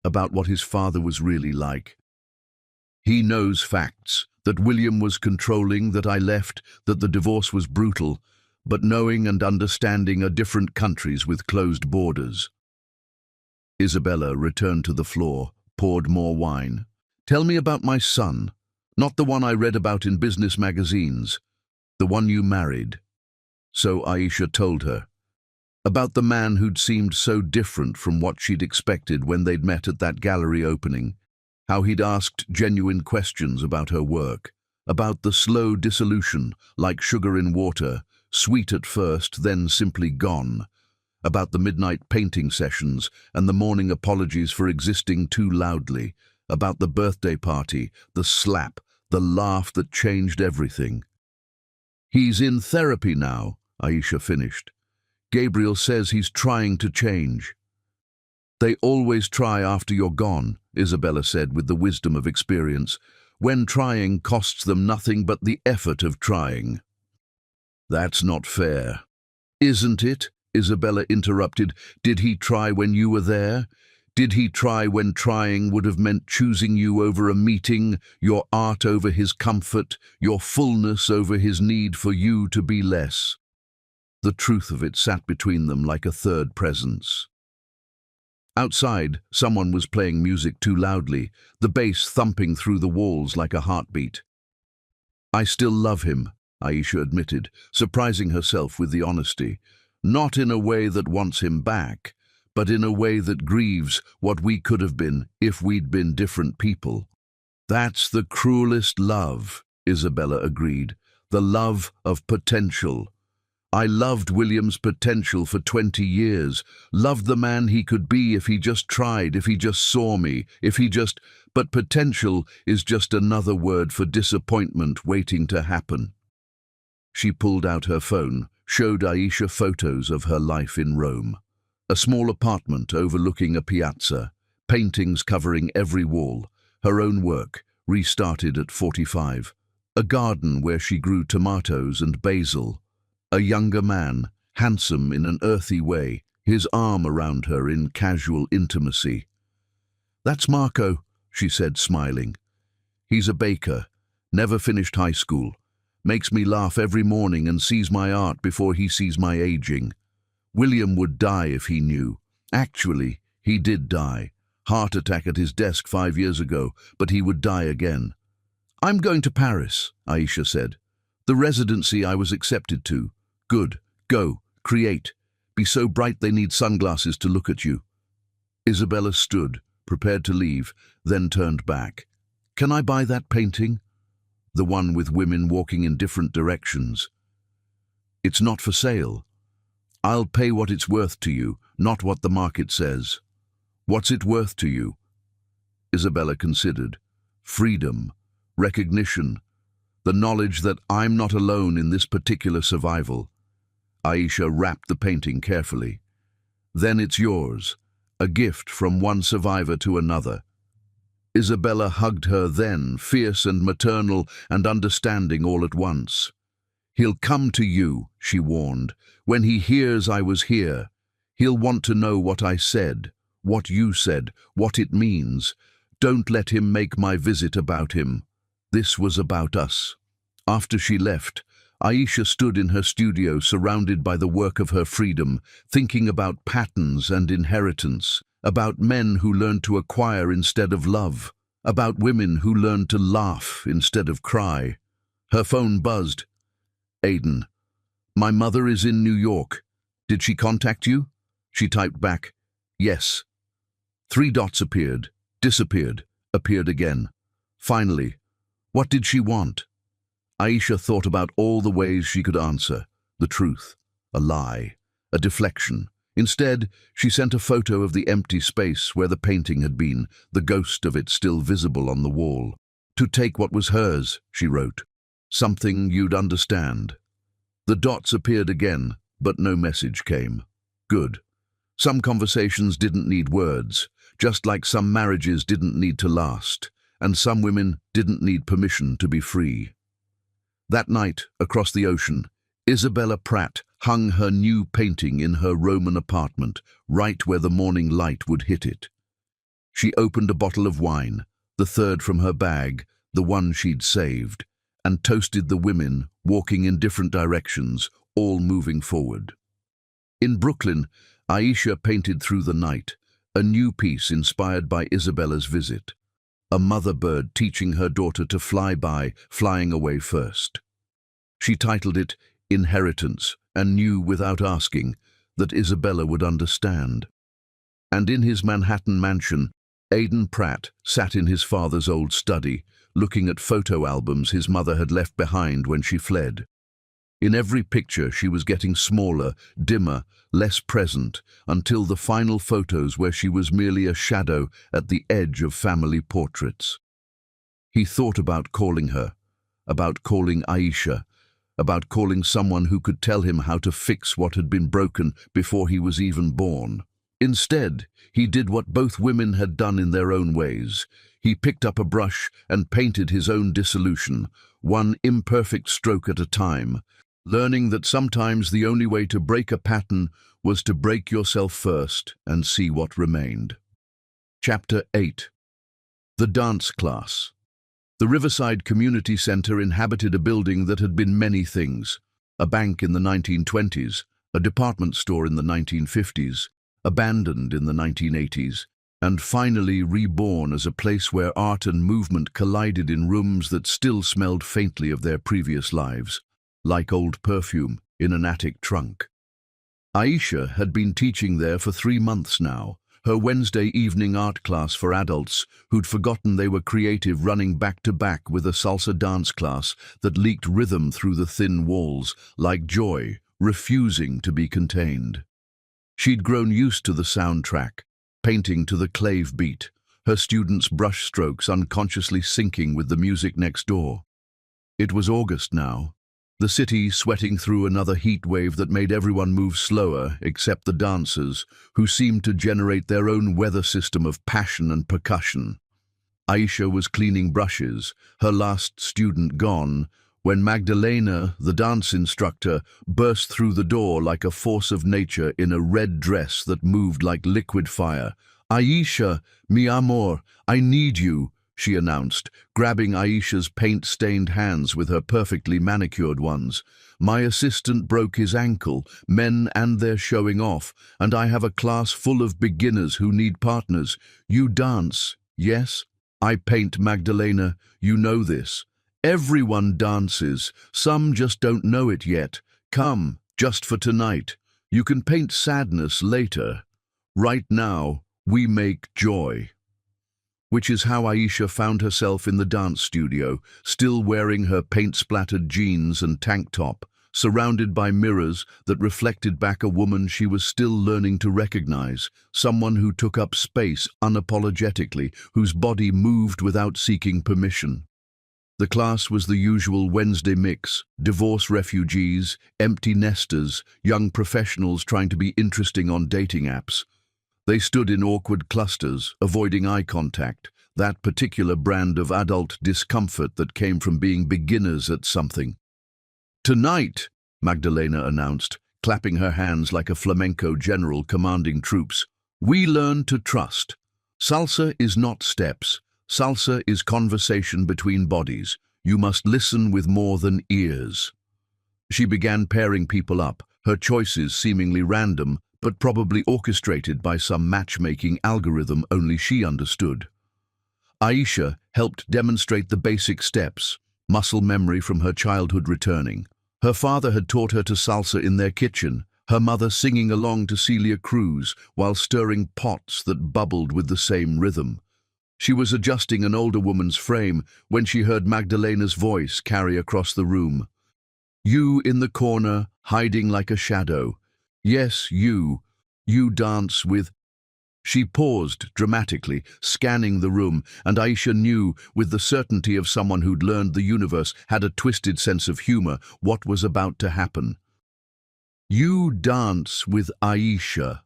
about what his father was really like?" "He knows facts, that William was controlling, that I left, that the divorce was brutal, but knowing and understanding are different countries with closed borders." Isabella returned to the floor, poured more wine. "Tell me about my son, not the one I read about in business magazines, the one you married." So Aisha told her. About the man who'd seemed so different from what she'd expected when they'd met at that gallery opening, how he'd asked genuine questions about her work, about the slow dissolution, like sugar in water, sweet at first, then simply gone, about the midnight painting sessions and the morning apologies for existing too loudly, about the birthday party, the slap, the laugh that changed everything. "He's in therapy now," Aisha finished. "Gabriel says he's trying to change." "They always try after you're gone," Isabella said with the wisdom of experience, "when trying costs them nothing but the effort of trying." "That's not fair." "Isn't it?" Isabella interrupted. "Did he try when you were there? Did he try when trying would have meant choosing you over a meeting, your art over his comfort, your fullness over his need for you to be less?" The truth of it sat between them like a third presence. Outside, someone was playing music too loudly, the bass thumping through the walls like a heartbeat. "I still love him," Aisha admitted, surprising herself with the honesty. "Not in a way that wants him back, but in a way that grieves what we could have been if we'd been different people." "That's the cruelest love," Isabella agreed, "the love of potential. I loved William's potential for 20 years, loved the man he could be if he just tried, if he just saw me, but potential is just another word for disappointment waiting to happen." She pulled out her phone, showed Aisha photos of her life in Rome. A small apartment overlooking a piazza, paintings covering every wall, her own work, restarted at 45, a garden where she grew tomatoes and basil, a younger man, handsome in an earthy way, his arm around her in casual intimacy. "That's Marco," she said, smiling. "He's a baker, never finished high school, makes me laugh every morning and sees my art before he sees my aging. William would die if he knew. Actually, he did die. Heart attack at his desk 5 years ago, but he would die again." "I'm going to Paris," Aisha said. "The residency I was accepted to. Good. Go. Create. Be so bright they need sunglasses to look at you." Isabella stood, prepared to leave, then turned back. "Can I buy that painting? The one with women walking in different directions." "It's not for sale. I'll pay what it's worth to you, not what the market says." "What's it worth to you?" Isabella considered. "Freedom, recognition, the knowledge that I'm not alone in this particular survival." Aisha wrapped the painting carefully. "Then it's yours, a gift from one survivor to another." Isabella hugged her then, fierce and maternal and understanding all at once. "He'll come to you," she warned. "When he hears I was here, he'll want to know what I said, what you said, what it means. Don't let him make my visit about him. This was about us." After she left, Aisha stood in her studio surrounded by the work of her freedom, thinking about patterns and inheritance, about men who learned to acquire instead of love, about women who learned to laugh instead of cry. Her phone buzzed. "Aiden, my mother is in New York. Did she contact you?" She typed back, "Yes." 3 dots appeared, disappeared, appeared again. Finally, what did she want? Aisha thought about all the ways she could answer. The truth, a lie, a deflection. Instead, she sent a photo of the empty space where the painting had been, the ghost of it still visible on the wall. "To take what was hers," she wrote. "Something you'd understand." The dots appeared again, but no message came. Good. Some conversations didn't need words, just like some marriages didn't need to last, and some women didn't need permission to be free. That night, across the ocean, Isabella Pratt hung her new painting in her Roman apartment, right where the morning light would hit it. She opened a bottle of wine, the third from her bag, the one she'd saved, and toasted the women, walking in different directions, all moving forward. In Brooklyn, Aisha painted Through the Night, a new piece inspired by Isabella's visit. A mother bird teaching her daughter to fly by, flying away first. She titled it Inheritance, and knew without asking that Isabella would understand. And in his Manhattan mansion, Aiden Pratt sat in his father's old study, looking at photo albums his mother had left behind when she fled. In every picture she was getting smaller, dimmer, less present, until the final photos where she was merely a shadow at the edge of family portraits. He thought about calling her, about calling Aisha, about calling someone who could tell him how to fix what had been broken before he was even born. Instead, he did what both women had done in their own ways. He picked up a brush and painted his own dissolution, one imperfect stroke at a time, learning that sometimes the only way to break a pattern was to break yourself first and see what remained. Chapter 8. The Dance Class. The Riverside Community Center inhabited a building that had been many things: a bank in the 1920s, a department store in the 1950s, abandoned in the 1980s, and finally reborn as a place where art and movement collided in rooms that still smelled faintly of their previous lives, like old perfume in an attic trunk. Aisha had been teaching there for 3 months now, her Wednesday evening art class for adults who'd forgotten they were creative, running back to back with a salsa dance class that leaked rhythm through the thin walls, like joy, refusing to be contained. She'd grown used to the soundtrack, painting to the clave beat, her students' brushstrokes unconsciously syncing with the music next door. It was August now, the city sweating through another heat wave that made everyone move slower except the dancers, who seemed to generate their own weather system of passion and percussion. Aisha was cleaning brushes, her last student gone, when Magdalena, the dance instructor, burst through the door like a force of nature in a red dress that moved like liquid fire. "Aisha, mi amor, I need you," she announced, grabbing Aisha's paint-stained hands with her perfectly manicured ones. "My assistant broke his ankle, men and they're showing off, and I have a class full of beginners who need partners. You dance, yes? I paint, Magdalena, you know this. Everyone dances, some just don't know it yet. Come, just for tonight. You can paint sadness later. Right now, we make joy." Which is how Aisha found herself in the dance studio, still wearing her paint-splattered jeans and tank top, surrounded by mirrors that reflected back a woman she was still learning to recognize, someone who took up space unapologetically, whose body moved without seeking permission. The class was the usual Wednesday mix: divorce refugees, empty nesters, young professionals trying to be interesting on dating apps. They stood in awkward clusters, avoiding eye contact, that particular brand of adult discomfort that came from being beginners at something. "Tonight," Magdalena announced, clapping her hands like a flamenco general commanding troops, "we learn to trust. Salsa is not steps. Salsa is conversation between bodies. You must listen with more than ears." She began pairing people up, her choices seemingly random, but probably orchestrated by some matchmaking algorithm only she understood. Aisha helped demonstrate the basic steps, muscle memory from her childhood returning. Her father had taught her to salsa in their kitchen, her mother singing along to Celia Cruz while stirring pots that bubbled with the same rhythm. She was adjusting an older woman's frame when she heard Magdalena's voice carry across the room. "You in the corner, hiding like a shadow. Yes, you. You dance with—" She paused dramatically, scanning the room, and Aisha knew, with the certainty of someone who'd learned the universe had a twisted sense of humor, what was about to happen. "You dance with Aisha."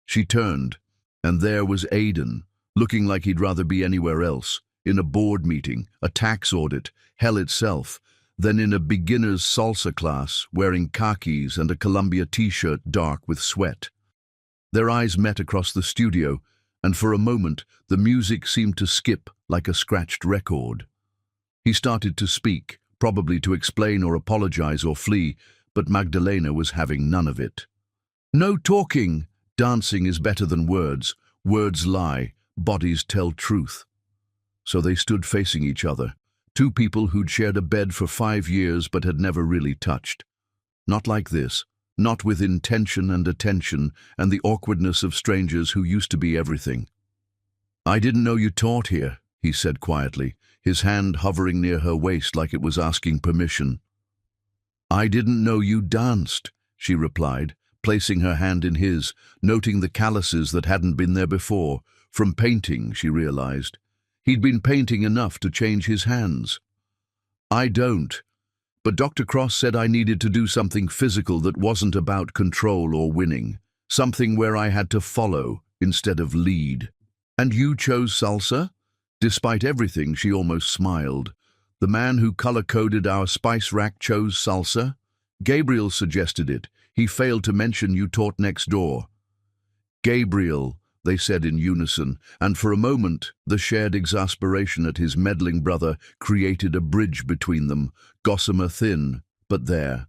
She turned, and there was Aidan, looking like he'd rather be anywhere else, in a board meeting, a tax audit, hell itself, than in a beginner's salsa class, wearing khakis and a Columbia t-shirt dark with sweat. Their eyes met across the studio, and for a moment the music seemed to skip like a scratched record. He started to speak, probably to explain or apologize or flee, but Magdalena was having none of it. "No talking! Dancing is better than words. Words lie, bodies tell truth." So they stood facing each other, two people who'd shared a bed for 5 years but had never really touched. Not like this. Not with intention and attention and the awkwardness of strangers who used to be everything. "I didn't know you taught here," he said quietly, his hand hovering near her waist like it was asking permission. "I didn't know you danced," she replied, placing her hand in his, noting the calluses that hadn't been there before. From painting, she realized. He'd been painting enough to change his hands. "I don't. But Dr. Cross said I needed to do something physical that wasn't about control or winning. Something where I had to follow instead of lead." "And you chose salsa?" Despite everything, she almost smiled. "The man who color-coded our spice rack chose salsa? Gabriel suggested it. He failed to mention you taught next door." "Gabriel," they said in unison, and for a moment the shared exasperation at his meddling brother created a bridge between them, gossamer thin, but there.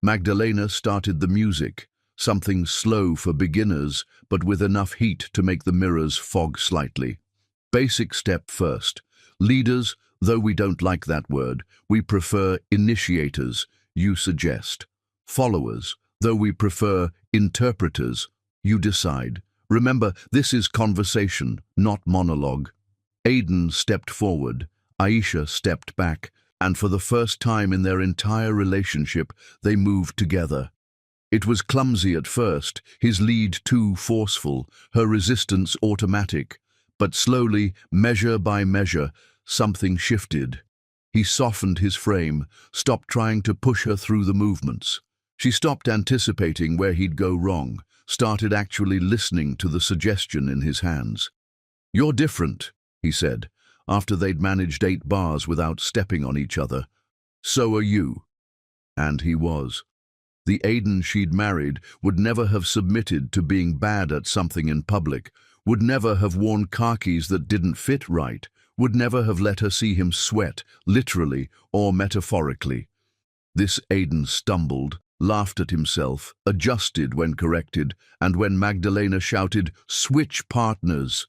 Magdalena started the music, something slow for beginners, but with enough heat to make the mirrors fog slightly. Basic step first. Leaders, though we don't like that word, we prefer initiators, you suggest. Followers, though we prefer interpreters, you decide. Remember, this is conversation, not monologue. Aidan stepped forward, Aisha stepped back, and for the first time in their entire relationship, they moved together. It was clumsy at first, his lead too forceful, her resistance automatic. But slowly, measure by measure, something shifted. He softened his frame, stopped trying to push her through the movements. She stopped anticipating where he'd go wrong, started actually listening to the suggestion in his hands. "You're different," he said, after they'd managed 8 bars without stepping on each other. "So are you." And he was. The Aidan she'd married would never have submitted to being bad at something in public, would never have worn khakis that didn't fit right, would never have let her see him sweat, literally or metaphorically. This Aidan stumbled, laughed at himself, adjusted when corrected, and when Magdalena shouted, "Switch partners!"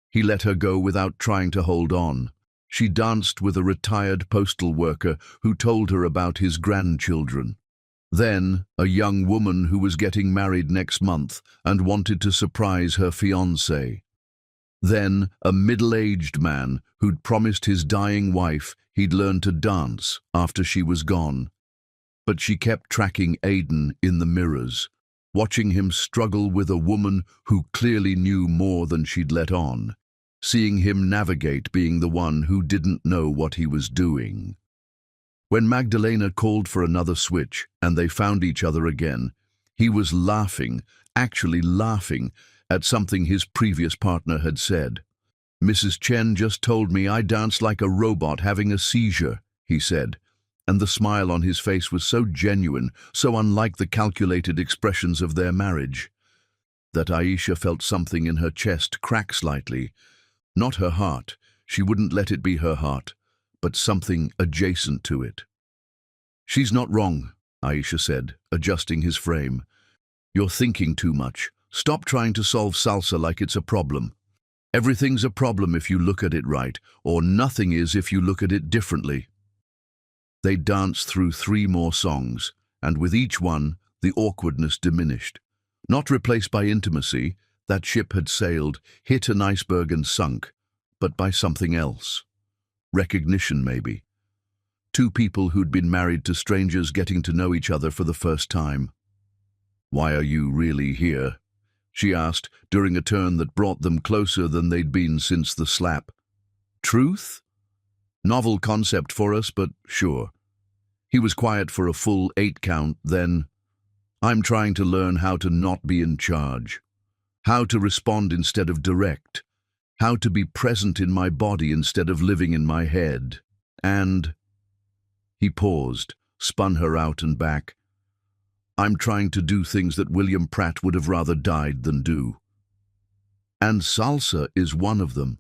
he let her go without trying to hold on. She danced with a retired postal worker who told her about his grandchildren. Then, a young woman who was getting married next month and wanted to surprise her fiancé. Then, a middle-aged man who'd promised his dying wife he'd learn to dance after she was gone. But she kept tracking Aidan in the mirrors, watching him struggle with a woman who clearly knew more than she'd let on, seeing him navigate being the one who didn't know what he was doing. When Magdalena called for another switch and they found each other again, he was laughing, actually laughing, at something his previous partner had said. "Mrs. Chen just told me I danced like a robot having a seizure," he said, and the smile on his face was so genuine, so unlike the calculated expressions of their marriage, that Aisha felt something in her chest crack slightly. Not her heart, she wouldn't let it be her heart, but something adjacent to it. She's not wrong, Aisha said, adjusting his frame. You're thinking too much. Stop trying to solve salsa like it's a problem. Everything's a problem if you look at it right, or nothing is if you look at it differently. They danced through 3 more songs, and with each one, the awkwardness diminished. Not replaced by intimacy, that ship had sailed, hit an iceberg and sunk, but by something else. Recognition, maybe. 2 people who'd been married to strangers getting to know each other for the first time. "Why are you really here?" she asked, during a turn that brought them closer than they'd been since the slap. Truth? Novel concept for us, but sure. He was quiet for a full 8 count, then, "I'm trying to learn how to not be in charge. How to respond instead of direct. How to be present in my body instead of living in my head. And..." He paused, spun her out and back. "I'm trying to do things that William Pratt would have rather died than do. And salsa is one of them.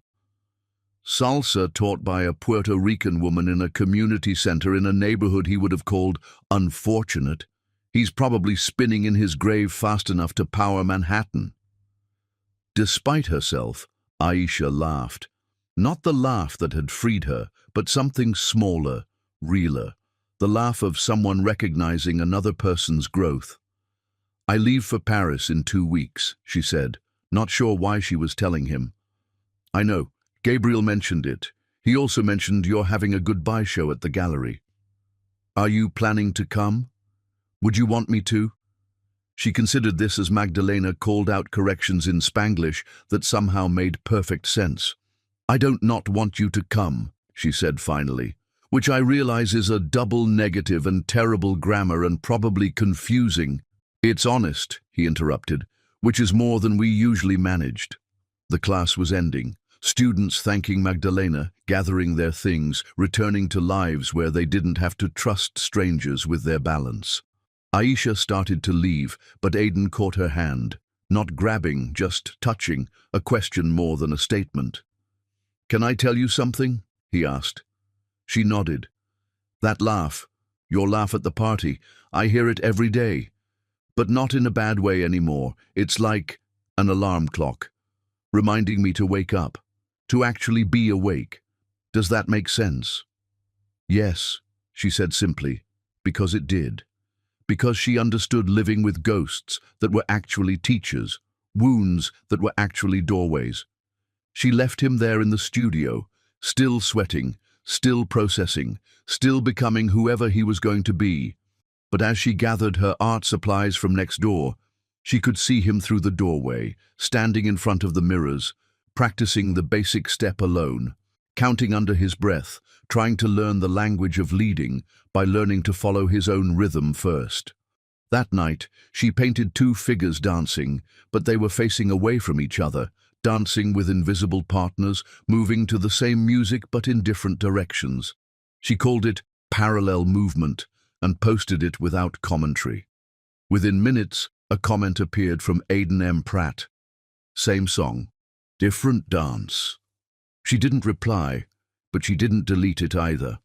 Salsa taught by a Puerto Rican woman in a community center in a neighborhood he would have called unfortunate. He's probably spinning in his grave fast enough to power Manhattan." Despite herself, Aisha laughed. Not the laugh that had freed her, but something smaller, realer. The laugh of someone recognizing another person's growth. "I leave for Paris in 2 weeks, she said, not sure why she was telling him. "I know. Gabriel mentioned it. He also mentioned you're having a goodbye show at the gallery. Are you planning to come? Would you want me to?" She considered this as Magdalena called out corrections in Spanglish that somehow made perfect sense. "I don't not want you to come," she said finally, "which I realize is a double negative and terrible grammar and probably confusing." "It's honest," he interrupted, "which is more than we usually managed." The class was ending. Students thanking Magdalena, gathering their things, returning to lives where they didn't have to trust strangers with their balance. Aisha started to leave, but Aidan caught her hand. Not grabbing, just touching, a question more than a statement. "Can I tell you something?" he asked. She nodded. "That laugh, your laugh at the party, I hear it every day. But not in a bad way anymore. It's like an alarm clock, reminding me to wake up. To actually be awake. Does that make sense?" "Yes," she said simply, because it did. Because she understood living with ghosts that were actually teachers, wounds that were actually doorways. She left him there in the studio, still sweating, still processing, still becoming whoever he was going to be. But as she gathered her art supplies from next door, she could see him through the doorway, standing in front of the mirrors, practicing the basic step alone, counting under his breath, trying to learn the language of leading by learning to follow his own rhythm first. That night, she painted 2 figures dancing, but they were facing away from each other, dancing with invisible partners, moving to the same music but in different directions. She called it parallel movement and posted it without commentary. Within minutes, a comment appeared from Aidan M. Pratt. "Same song. Different dance." She didn't reply, but she didn't delete it either.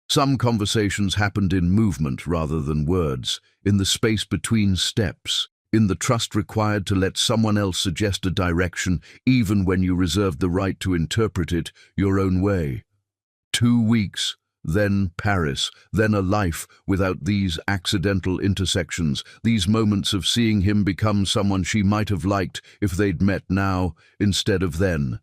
Some conversations happened in movement rather than words, in the space between steps, in the trust required to let someone else suggest a direction, even when you reserved the right to interpret it your own way. 2 weeks, then Paris, then a life without these accidental intersections, these moments of seeing him become someone she might have liked if they'd met now instead of then.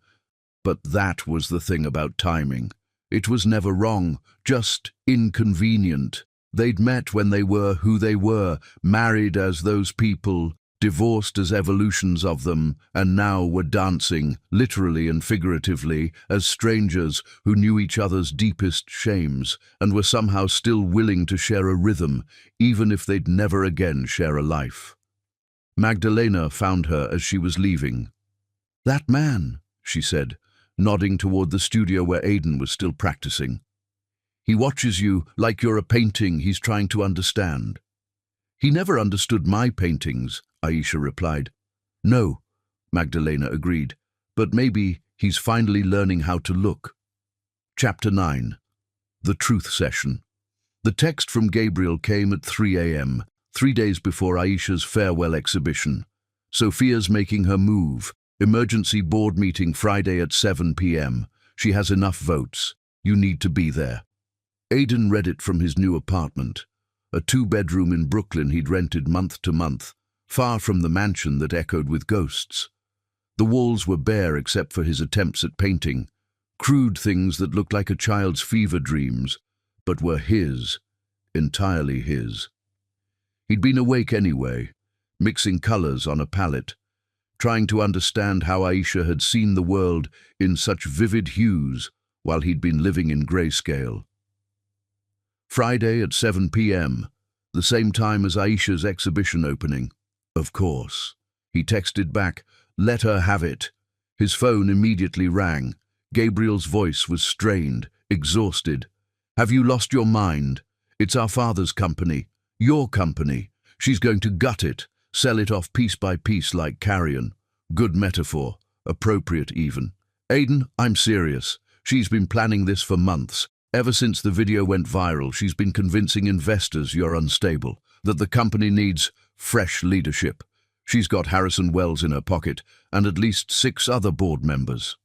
But that was the thing about timing. It was never wrong, just inconvenient. They'd met when they were who they were, married as those people, divorced as evolutions of them, and now were dancing, literally and figuratively, as strangers who knew each other's deepest shames and were somehow still willing to share a rhythm, even if they'd never again share a life. Magdalena found her as she was leaving. "That man," she said, nodding toward the studio where Aidan was still practicing. "He watches you like you're a painting he's trying to understand." "He never understood my paintings," Aisha replied. "No," Magdalena agreed, "but maybe he's finally learning how to look." Chapter 9. The Truth Session. The text from Gabriel came at 3 a.m., 3 days before Aisha's farewell exhibition. Sophia's making her move. Emergency board meeting Friday at 7 p.m. She has enough votes. You need to be there. Aidan read it from his new apartment, a 2-bedroom in Brooklyn he'd rented month to month, far from the mansion that echoed with ghosts. The walls were bare except for his attempts at painting, crude things that looked like a child's fever dreams, but were his, entirely his. He'd been awake anyway, mixing colors on a palette, trying to understand how Aisha had seen the world in such vivid hues while he'd been living in grayscale. Friday at 7 p.m., the same time as Aisha's exhibition opening. Of course. He texted back, "Let her have it." His phone immediately rang. Gabriel's voice was strained, exhausted. "Have you lost your mind? It's our father's company. Your company. She's going to gut it, sell it off piece by piece like carrion." Good metaphor. Appropriate even. "Aidan, I'm serious. She's been planning this for months. Ever since the video went viral, she's been convincing investors you're unstable, that the company needs fresh leadership. She's got Harrison Wells in her pocket and at least 6 other board members."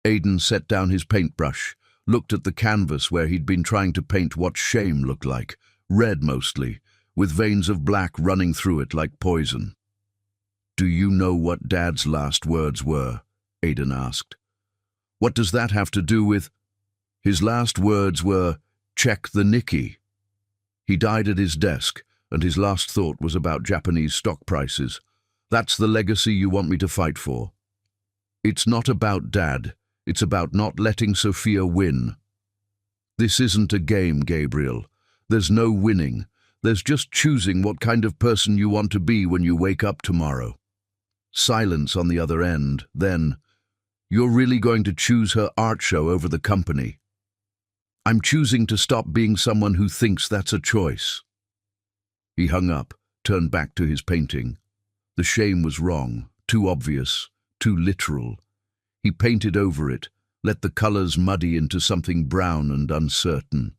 Aidan set down his paintbrush, looked at the canvas where he'd been trying to paint what shame looked like, red mostly, with veins of black running through it like poison. "Do you know what Dad's last words were?" Aidan asked. "What does that have to do with—" "His last words were, 'Check the Nikkei.' He died at his desk, and his last thought was about Japanese stock prices. That's the legacy you want me to fight for." "It's not about Dad. It's about not letting Sophia win." "This isn't a game, Gabriel. There's no winning. There's just choosing what kind of person you want to be when you wake up tomorrow." Silence on the other end. Then, "You're really going to choose her art show over the company?" "I'm choosing to stop being someone who thinks that's a choice." He hung up, turned back to his painting. The shame was wrong, too obvious, too literal. He painted over it, let the colors muddy into something brown and uncertain.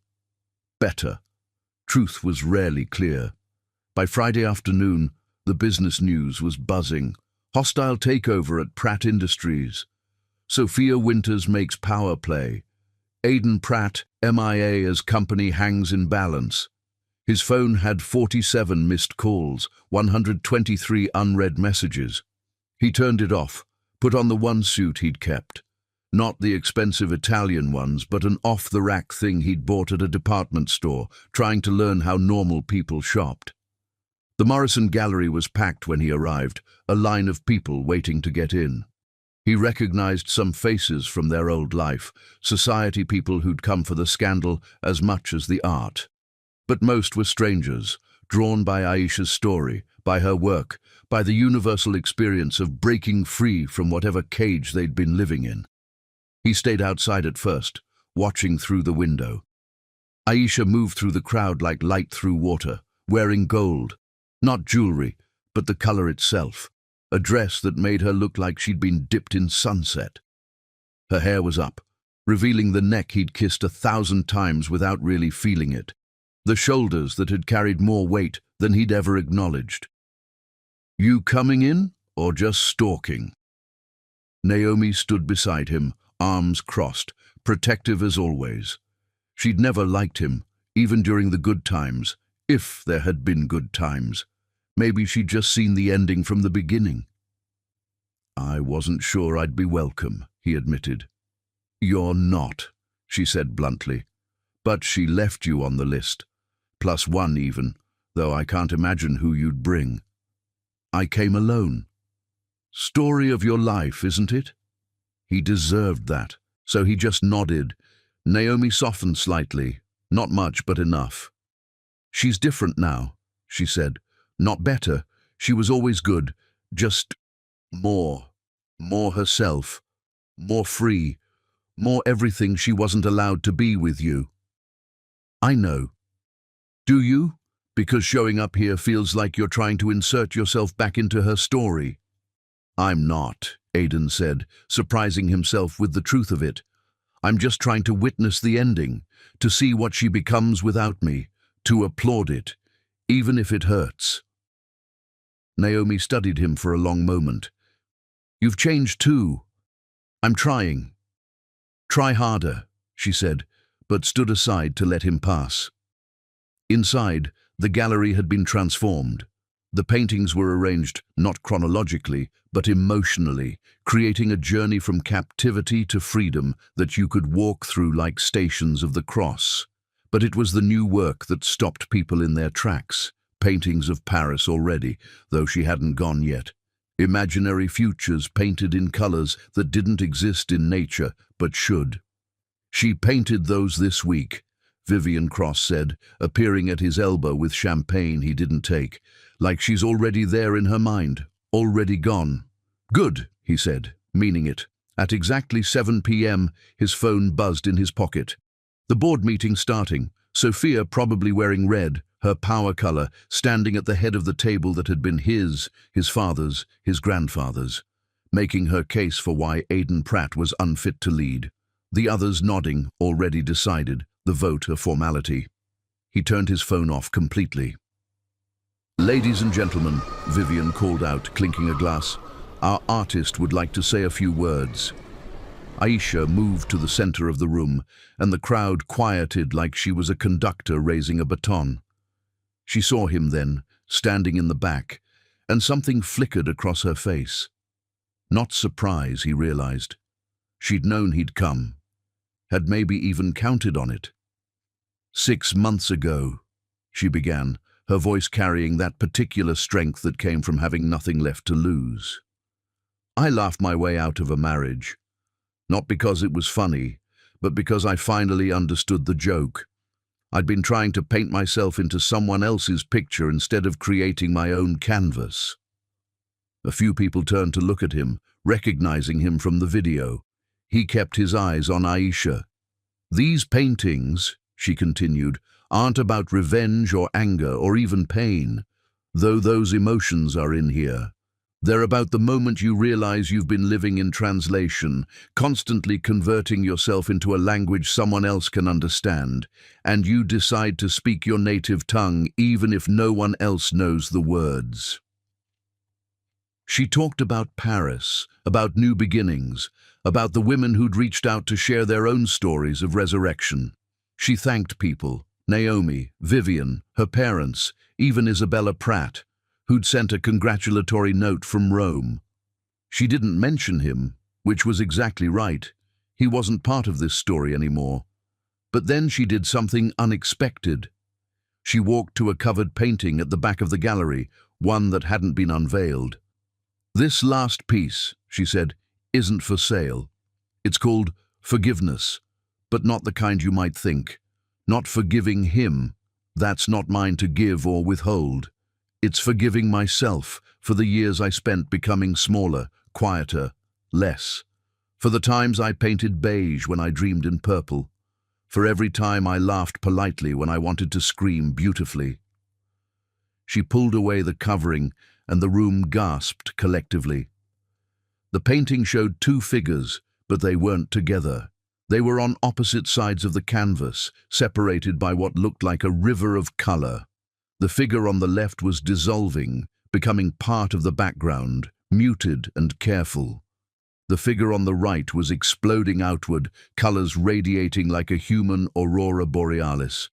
Better. Truth was rarely clear. By Friday afternoon, the business news was buzzing. Hostile takeover at Pratt Industries. Sophia Winters makes power play. Aidan Pratt, MIA as company hangs in balance. His phone had 47 missed calls, 123 unread messages. He turned it off, put on the one suit he'd kept. Not the expensive Italian ones, but an off-the-rack thing he'd bought at a department store, trying to learn how normal people shopped. The Morrison Gallery was packed when he arrived, a line of people waiting to get in. He recognized some faces from their old life, society people who'd come for the scandal as much as the art. But most were strangers, drawn by Aisha's story, by her work, by the universal experience of breaking free from whatever cage they'd been living in. He stayed outside at first, watching through the window. Aisha moved through the crowd like light through water, wearing gold. Not jewelry, but the color itself, a dress that made her look like she'd been dipped in sunset. Her hair was up, revealing the neck he'd kissed 1,000 times without really feeling it, the shoulders that had carried more weight than he'd ever acknowledged. "You coming in, or just stalking?" Naomi stood beside him, arms crossed, protective as always. She'd never liked him, even during the good times, if there had been good times. Maybe she'd just seen the ending from the beginning. "I wasn't sure I'd be welcome," he admitted. "You're not," she said bluntly. "But she left you on the list. +1 even, though I can't imagine who you'd bring." "I came alone." "Story of your life, isn't it?" He deserved that, so he just nodded. Naomi softened slightly, not much but enough. "She's different now," she said. "Not better. She was always good. Just more. More herself. More free. More everything she wasn't allowed to be with you." "I know." "Do you? Because showing up here feels like you're trying to insert yourself back into her story." "I'm not," Aidan said, surprising himself with the truth of it. I'm just trying to witness the ending, to see what she becomes without me, to applaud it, even if it hurts." Naomi studied him for a long moment. "You've changed too." "I'm trying." "Try harder," she said, but stood aside to let him pass. Inside, the gallery had been transformed. The paintings were arranged not chronologically, but emotionally, creating a journey from captivity to freedom that you could walk through like stations of the cross. But it was the new work that stopped people in their tracks. Paintings of Paris already, though she hadn't gone yet. Imaginary futures painted in colors that didn't exist in nature, but should. "She painted those this week," Vivian Cross said, appearing at his elbow with champagne he didn't take, like she's already there in her mind, already gone. "Good," he said, meaning it. At exactly 7 p.m., his phone buzzed in his pocket. The board meeting starting, Sophia probably wearing red, her power color, standing at the head of the table that had been his father's, his grandfather's, making her case for why Aidan Pratt was unfit to lead. The others nodding, already decided, the vote a formality. He turned his phone off completely. "Ladies and gentlemen," Vivian called out, clinking a glass, "our artist would like to say a few words." Aisha moved to the center of the room, and the crowd quieted like she was a conductor raising a baton. She saw him then, standing in the back, and something flickered across her face. Not surprise, he realized. She'd known he'd come, had maybe even counted on it. "6 months ago," she began, her voice carrying that particular strength that came from having nothing left to lose. "I laughed my way out of a marriage. Not because it was funny, but because I finally understood the joke. I'd been trying to paint myself into someone else's picture instead of creating my own canvas." A few people turned to look at him, recognizing him from the video. He kept his eyes on Aisha. "These paintings," she continued, "aren't about revenge or anger or even pain, though those emotions are in here. They're about the moment you realize you've been living in translation, constantly converting yourself into a language someone else can understand, and you decide to speak your native tongue even if no one else knows the words." She talked about Paris, about new beginnings, about the women who'd reached out to share their own stories of resurrection. She thanked people, Naomi, Vivian, her parents, even Isabella Pratt, who'd sent a congratulatory note from Rome. She didn't mention him, which was exactly right. He wasn't part of this story anymore. But then she did something unexpected. She walked to a covered painting at the back of the gallery, one that hadn't been unveiled. "This last piece," she said, "isn't for sale. It's called Forgiveness, but not the kind you might think. Not forgiving him. That's not mine to give or withhold. It's forgiving myself for the years I spent becoming smaller, quieter, less. For the times I painted beige when I dreamed in purple. For every time I laughed politely when I wanted to scream beautifully." She pulled away the covering, and the room gasped collectively. The painting showed 2 figures, but they weren't together. They were on opposite sides of the canvas, separated by what looked like a river of color. The figure on the left was dissolving, becoming part of the background, muted and careful. The figure on the right was exploding outward, colors radiating like a human aurora borealis.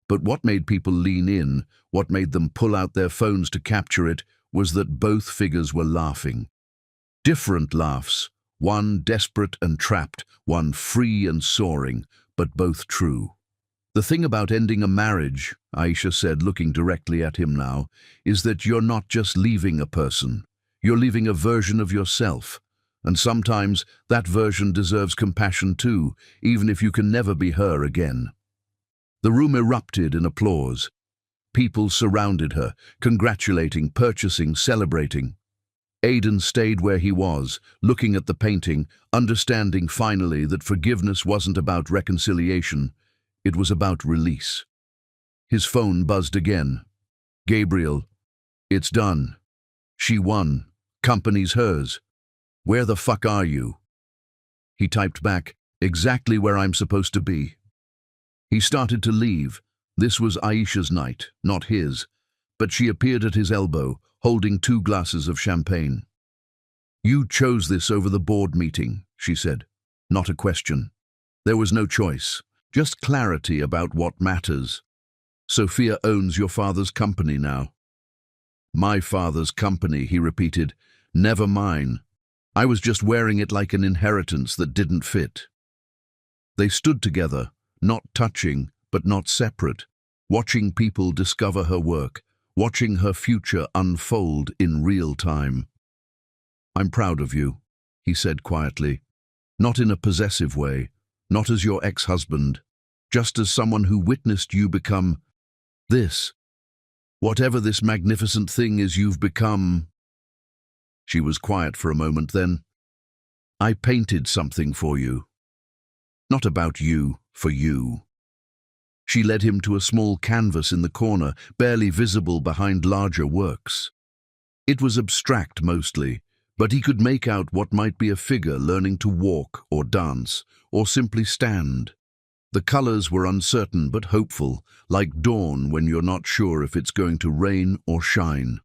But what made people lean in, what made them pull out their phones to capture it, was that both figures were laughing. Different laughs, one desperate and trapped, one free and soaring, but both true. "The thing about ending a marriage," Aisha said, looking directly at him now, "is that you're not just leaving a person. You're leaving a version of yourself. And sometimes that version deserves compassion too, even if you can never be her again." The room erupted in applause. People surrounded her, congratulating, purchasing, celebrating. Aidan stayed where he was, looking at the painting, understanding finally that forgiveness wasn't about reconciliation. It was about release. His phone buzzed again. "Gabriel, it's done. She won. Company's hers. Where the fuck are you?" He typed back, Exactly where I'm supposed to be. He started to leave. This was Aisha's night, not his, but she appeared at his elbow, holding 2 glasses of champagne. You chose this over the board meeting, she said. Not a question. There was no choice, just clarity about what matters. Sophia owns your father's company now. My father's company, he repeated. Never mine. I was just wearing it like an inheritance that didn't fit. They stood together, not touching, but not separate, watching people discover her work, watching her future unfold in real time. I'm proud of you, he said quietly, not in a possessive way, not as your ex-husband, just as someone who witnessed you become this. Whatever this magnificent thing is you've become. She was quiet for a moment then. I painted something for you. Not about you, for you. She led him to a small canvas in the corner, barely visible behind larger works. It was abstract mostly, but he could make out what might be a figure learning to walk or dance, or simply stand. The colors were uncertain but hopeful, like dawn when you're not sure if it's going to rain or shine.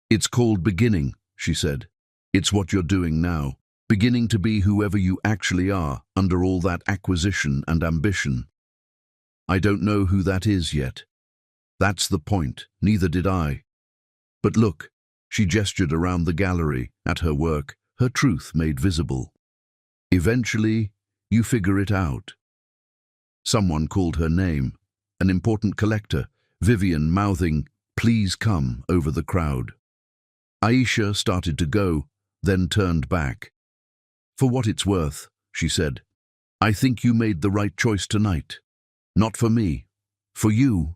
It's called beginning, she said. It's what you're doing now, beginning to be whoever you actually are under all that acquisition and ambition. I don't know who that is yet. That's the point, neither did I. But look, she gestured around the gallery, at her work, her truth made visible. Eventually, you figure it out. Someone called her name, an important collector, Vivian mouthing, "Please come," over the crowd. Aisha started to go, then turned back. For what it's worth, she said, I think you made the right choice tonight. Not for me, for you.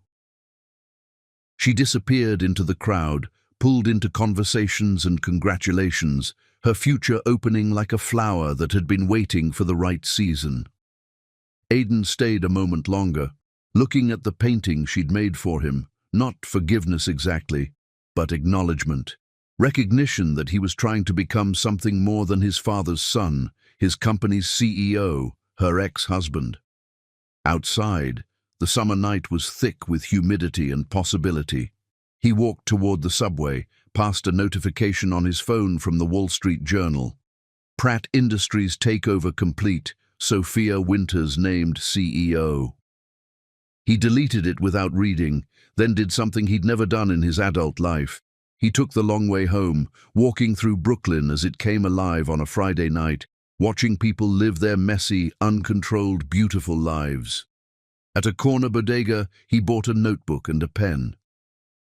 She disappeared into the crowd, pulled into conversations and congratulations, her future opening like a flower that had been waiting for the right season. Aidan stayed a moment longer, looking at the painting she'd made for him, not forgiveness exactly, but acknowledgement. Recognition that he was trying to become something more than his father's son, his company's CEO, her ex-husband. Outside, the summer night was thick with humidity and possibility. He walked toward the subway, past a notification on his phone from the Wall Street Journal. Pratt Industries takeover complete, Sophia Winters named CEO. He deleted it without reading, then did something he'd never done in his adult life. He took the long way home, walking through Brooklyn as it came alive on a Friday night, watching people live their messy, uncontrolled, beautiful lives. At a corner bodega, he bought a notebook and a pen.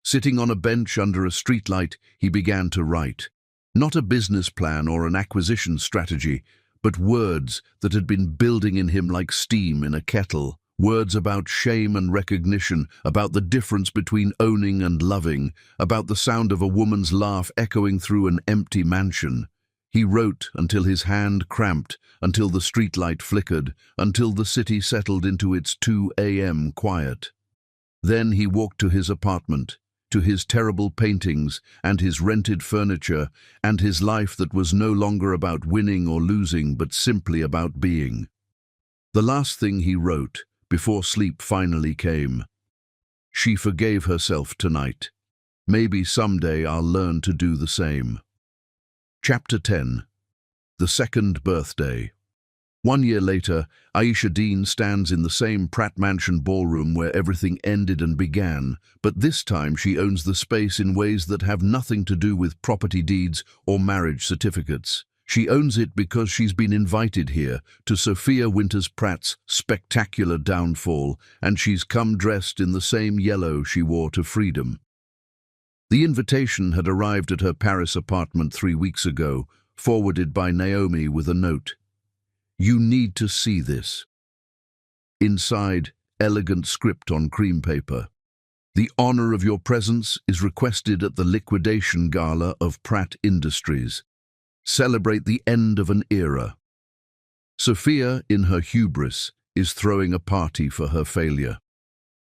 Sitting on a bench under a streetlight, he began to write. Not a business plan or an acquisition strategy, but words that had been building in him like steam in a kettle. Words about shame and recognition, about the difference between owning and loving, about the sound of a woman's laugh echoing through an empty mansion. He wrote until his hand cramped, until the streetlight flickered, until the city settled into its 2 a.m. quiet. Then he walked to his apartment, to his terrible paintings and his rented furniture, and his life that was no longer about winning or losing, but simply about being. The last thing he wrote, before sleep finally came. She forgave herself tonight. Maybe someday I'll learn to do the same. Chapter 10. The Second Birthday. 1 year later, Aisha Dean stands in the same Pratt Mansion ballroom where everything ended and began, but this time she owns the space in ways that have nothing to do with property deeds or marriage certificates. She owns it because she's been invited here to Sophia Winters Pratt's spectacular downfall, and she's come dressed in the same yellow she wore to freedom. The invitation had arrived at her Paris apartment 3 weeks ago, forwarded by Naomi with a note. You need to see this. Inside, elegant script on cream paper. The honor of your presence is requested at the liquidation gala of Pratt Industries. Celebrate the end of an era. Sophia, in her hubris, is throwing a party for her failure.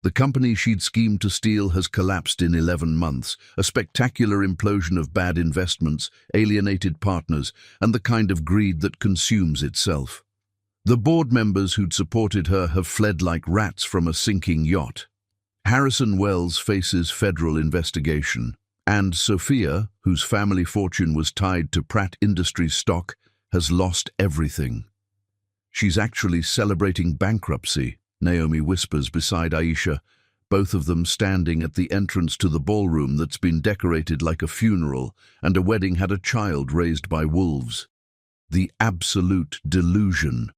The company she'd schemed to steal has collapsed in 11 months, a spectacular implosion of bad investments, alienated partners, and the kind of greed that consumes itself. The board members who'd supported her have fled like rats from a sinking yacht. Harrison Wells faces federal investigation, and Sophia, whose family fortune was tied to Pratt Industries stock, has lost everything. She's actually celebrating bankruptcy, Naomi whispers beside Aisha, both of them standing at the entrance to the ballroom that's been decorated like a funeral and a wedding had a child raised by wolves. The absolute delusion.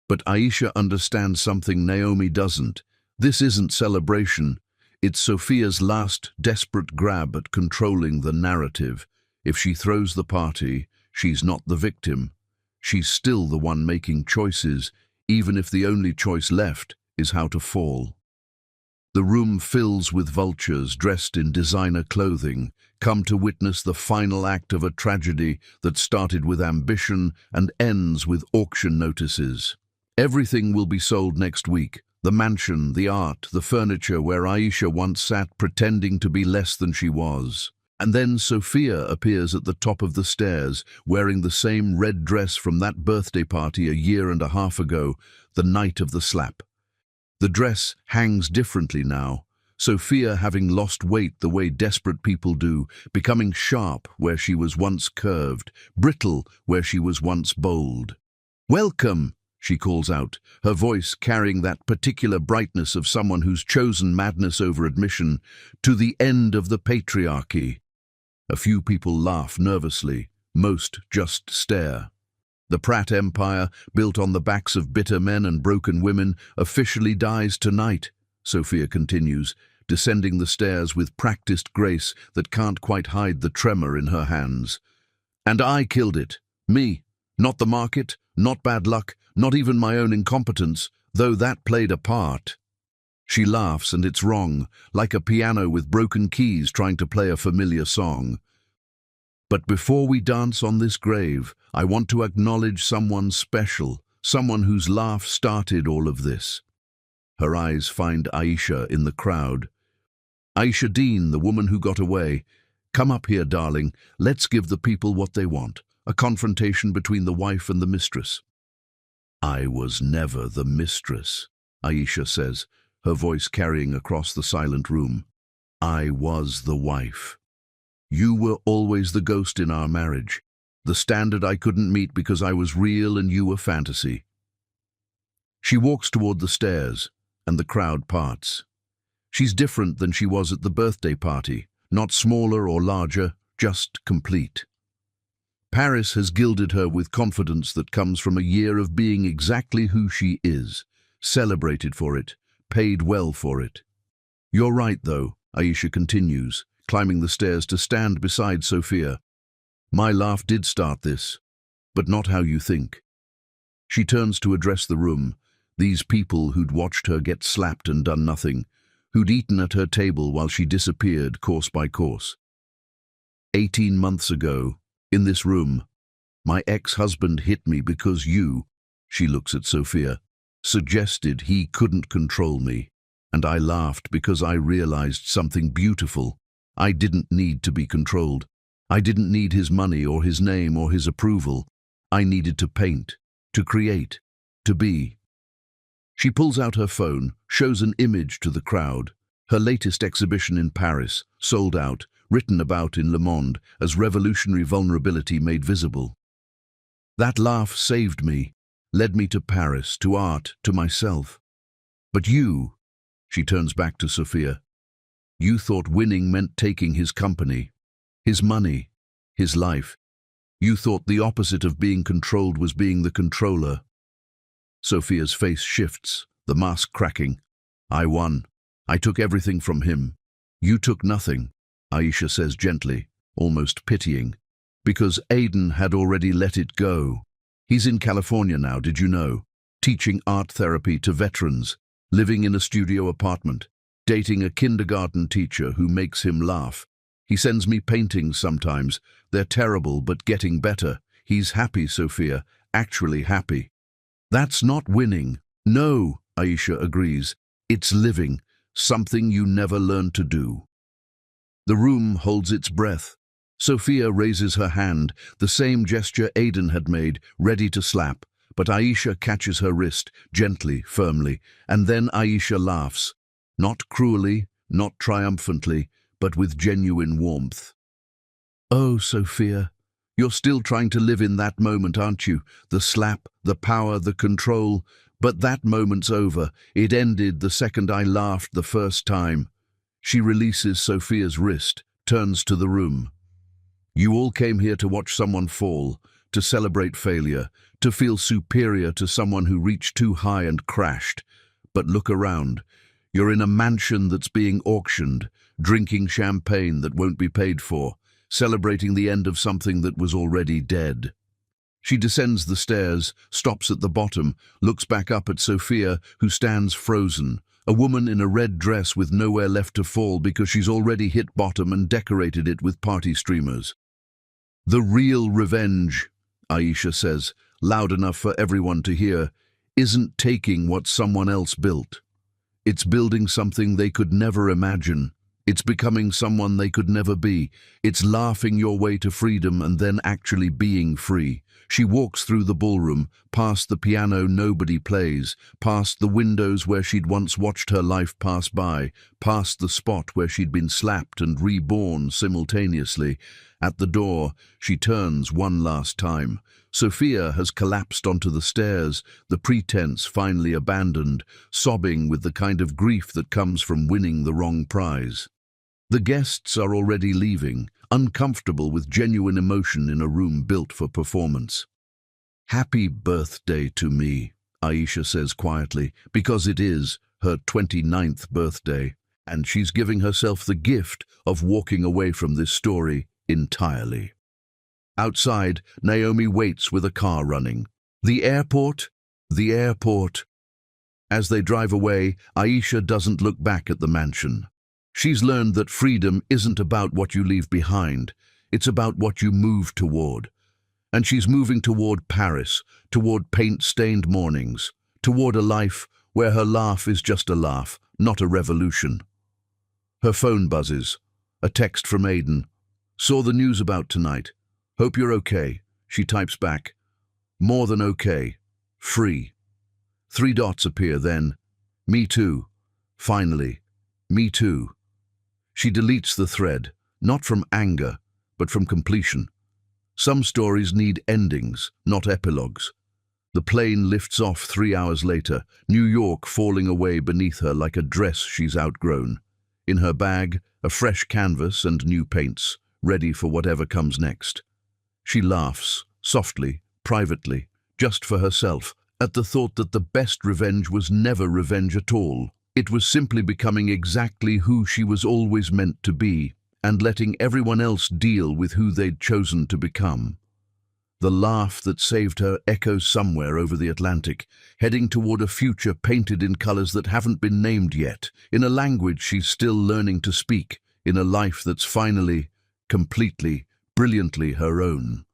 But Aisha understands something Naomi doesn't. This isn't celebration. It's Sophia's last desperate grab at controlling the narrative. If she throws the party, she's not the victim. She's still the one making choices, even if the only choice left is how to fall. The room fills with vultures dressed in designer clothing, come to witness the final act of a tragedy that started with ambition and ends with auction notices. Everything will be sold next week. The mansion, the art, the furniture where Aisha once sat pretending to be less than she was. And then Sophia appears at the top of the stairs, wearing the same red dress from that birthday party a year and a half ago, the night of the slap. The dress hangs differently now, Sophia having lost weight the way desperate people do, becoming sharp where she was once curved, brittle where she was once bold. "Welcome," she calls out, her voice carrying that particular brightness of someone who's chosen madness over admission, "to the end of the patriarchy." A few people laugh nervously, most just stare. The Pratt empire, built on the backs of bitter men and broken women, officially dies tonight, Sophia continues, descending the stairs with practiced grace that can't quite hide the tremor in her hands. "And I killed it. Me. Not the market, not bad luck, not even my own incompetence, though that played a part." She laughs, and it's wrong, like a piano with broken keys trying to play a familiar song. "But before we dance on this grave, I want to acknowledge someone special, someone whose laugh started all of this." Her eyes find Aisha in the crowd. "Aisha Dean, the woman who got away. Come up here, darling. Let's give the people what they want. A confrontation between the wife and the mistress." "I was never the mistress," Aisha says, her voice carrying across the silent room. "I was the wife. You were always the ghost in our marriage, the standard I couldn't meet because I was real and you were fantasy." She walks toward the stairs, and the crowd parts. She's different than she was at the birthday party, not smaller or larger, just complete. Paris has gilded her with confidence that comes from a year of being exactly who she is, celebrated for it, paid well for it. "You're right, though," Aisha continues, climbing the stairs to stand beside Sophia. "My laugh did start this, but not how you think." She turns to address the room, these people who'd watched her get slapped and done nothing, who'd eaten at her table while she disappeared course by course. 18 months ago, in this room, my ex-husband hit me because you," she looks at Sophia, "suggested he couldn't control me, and I laughed because I realized something beautiful. I didn't need to be controlled. I didn't need his money or his name or his approval. I needed to paint, to create, to be." She pulls out her phone, shows an image to the crowd. Her latest exhibition in Paris, sold out, written about in Le Monde as revolutionary vulnerability made visible. "That laugh saved me, led me to Paris, to art, to myself. But you," she turns back to Sophia, "you thought winning meant taking his company, his money, his life. You thought the opposite of being controlled was being the controller." Sophia's face shifts, the mask cracking. "I won. I took everything from him. You took nothing," Aisha says gently, almost pitying, "because Aiden had already let it go. He's in California now, did you know? Teaching art therapy to veterans, living in a studio apartment, dating a kindergarten teacher who makes him laugh. He sends me paintings sometimes. They're terrible, but getting better. He's happy, Sophia, actually happy." "That's not winning." "No," Aisha agrees. "It's living, something you never learned to do." The room holds its breath. Sophia raises her hand, the same gesture Aiden had made, ready to slap, but Aisha catches her wrist, gently, firmly, and then Aisha laughs. Not cruelly, not triumphantly, but with genuine warmth. "Oh, Sophia, you're still trying to live in that moment, aren't you? The slap, the power, the control. But that moment's over. It ended the second I laughed the first time." She releases Sophia's wrist, turns to the room. "You all came here to watch someone fall, to celebrate failure, to feel superior to someone who reached too high and crashed. But look around. You're in a mansion that's being auctioned, drinking champagne that won't be paid for, celebrating the end of something that was already dead." She descends the stairs, stops at the bottom, looks back up at Sophia, who stands frozen, a woman in a red dress with nowhere left to fall because she's already hit bottom and decorated it with party streamers. "The real revenge," Aisha says, loud enough for everyone to hear, "isn't taking what someone else built. It's building something they could never imagine. It's becoming someone they could never be. It's laughing your way to freedom and then actually being free." She walks through the ballroom, past the piano nobody plays, past the windows where she'd once watched her life pass by, past the spot where she'd been slapped and reborn simultaneously. At the door, she turns one last time. Sophia has collapsed onto the stairs, the pretense finally abandoned, sobbing with the kind of grief that comes from winning the wrong prize. The guests are already leaving, uncomfortable with genuine emotion in a room built for performance. "Happy birthday to me," Aisha says quietly, because it is her 29th birthday, and she's giving herself the gift of walking away from this story entirely. Outside, Naomi waits with a car running. The airport. As they drive away, Aisha doesn't look back at the mansion. She's learned that freedom isn't about what you leave behind, it's about what you move toward. And she's moving toward Paris, toward paint-stained mornings, toward a life where her laugh is just a laugh, not a revolution. Her phone buzzes. A text from Aidan. "Saw the news about tonight. Hope you're okay." She types back, "More than okay. Free." 3 dots appear then. "Me too. Finally. Me too." She deletes the thread, not from anger, but from completion. Some stories need endings, not epilogues. The plane lifts off 3 hours later, New York falling away beneath her like a dress she's outgrown. In her bag, a fresh canvas and new paints, ready for whatever comes next. She laughs, softly, privately, just for herself, at the thought that the best revenge was never revenge at all. It was simply becoming exactly who she was always meant to be, and letting everyone else deal with who they'd chosen to become. The laugh that saved her echoes somewhere over the Atlantic, heading toward a future painted in colors that haven't been named yet, in a language she's still learning to speak, in a life that's finally, completely, brilliantly her own.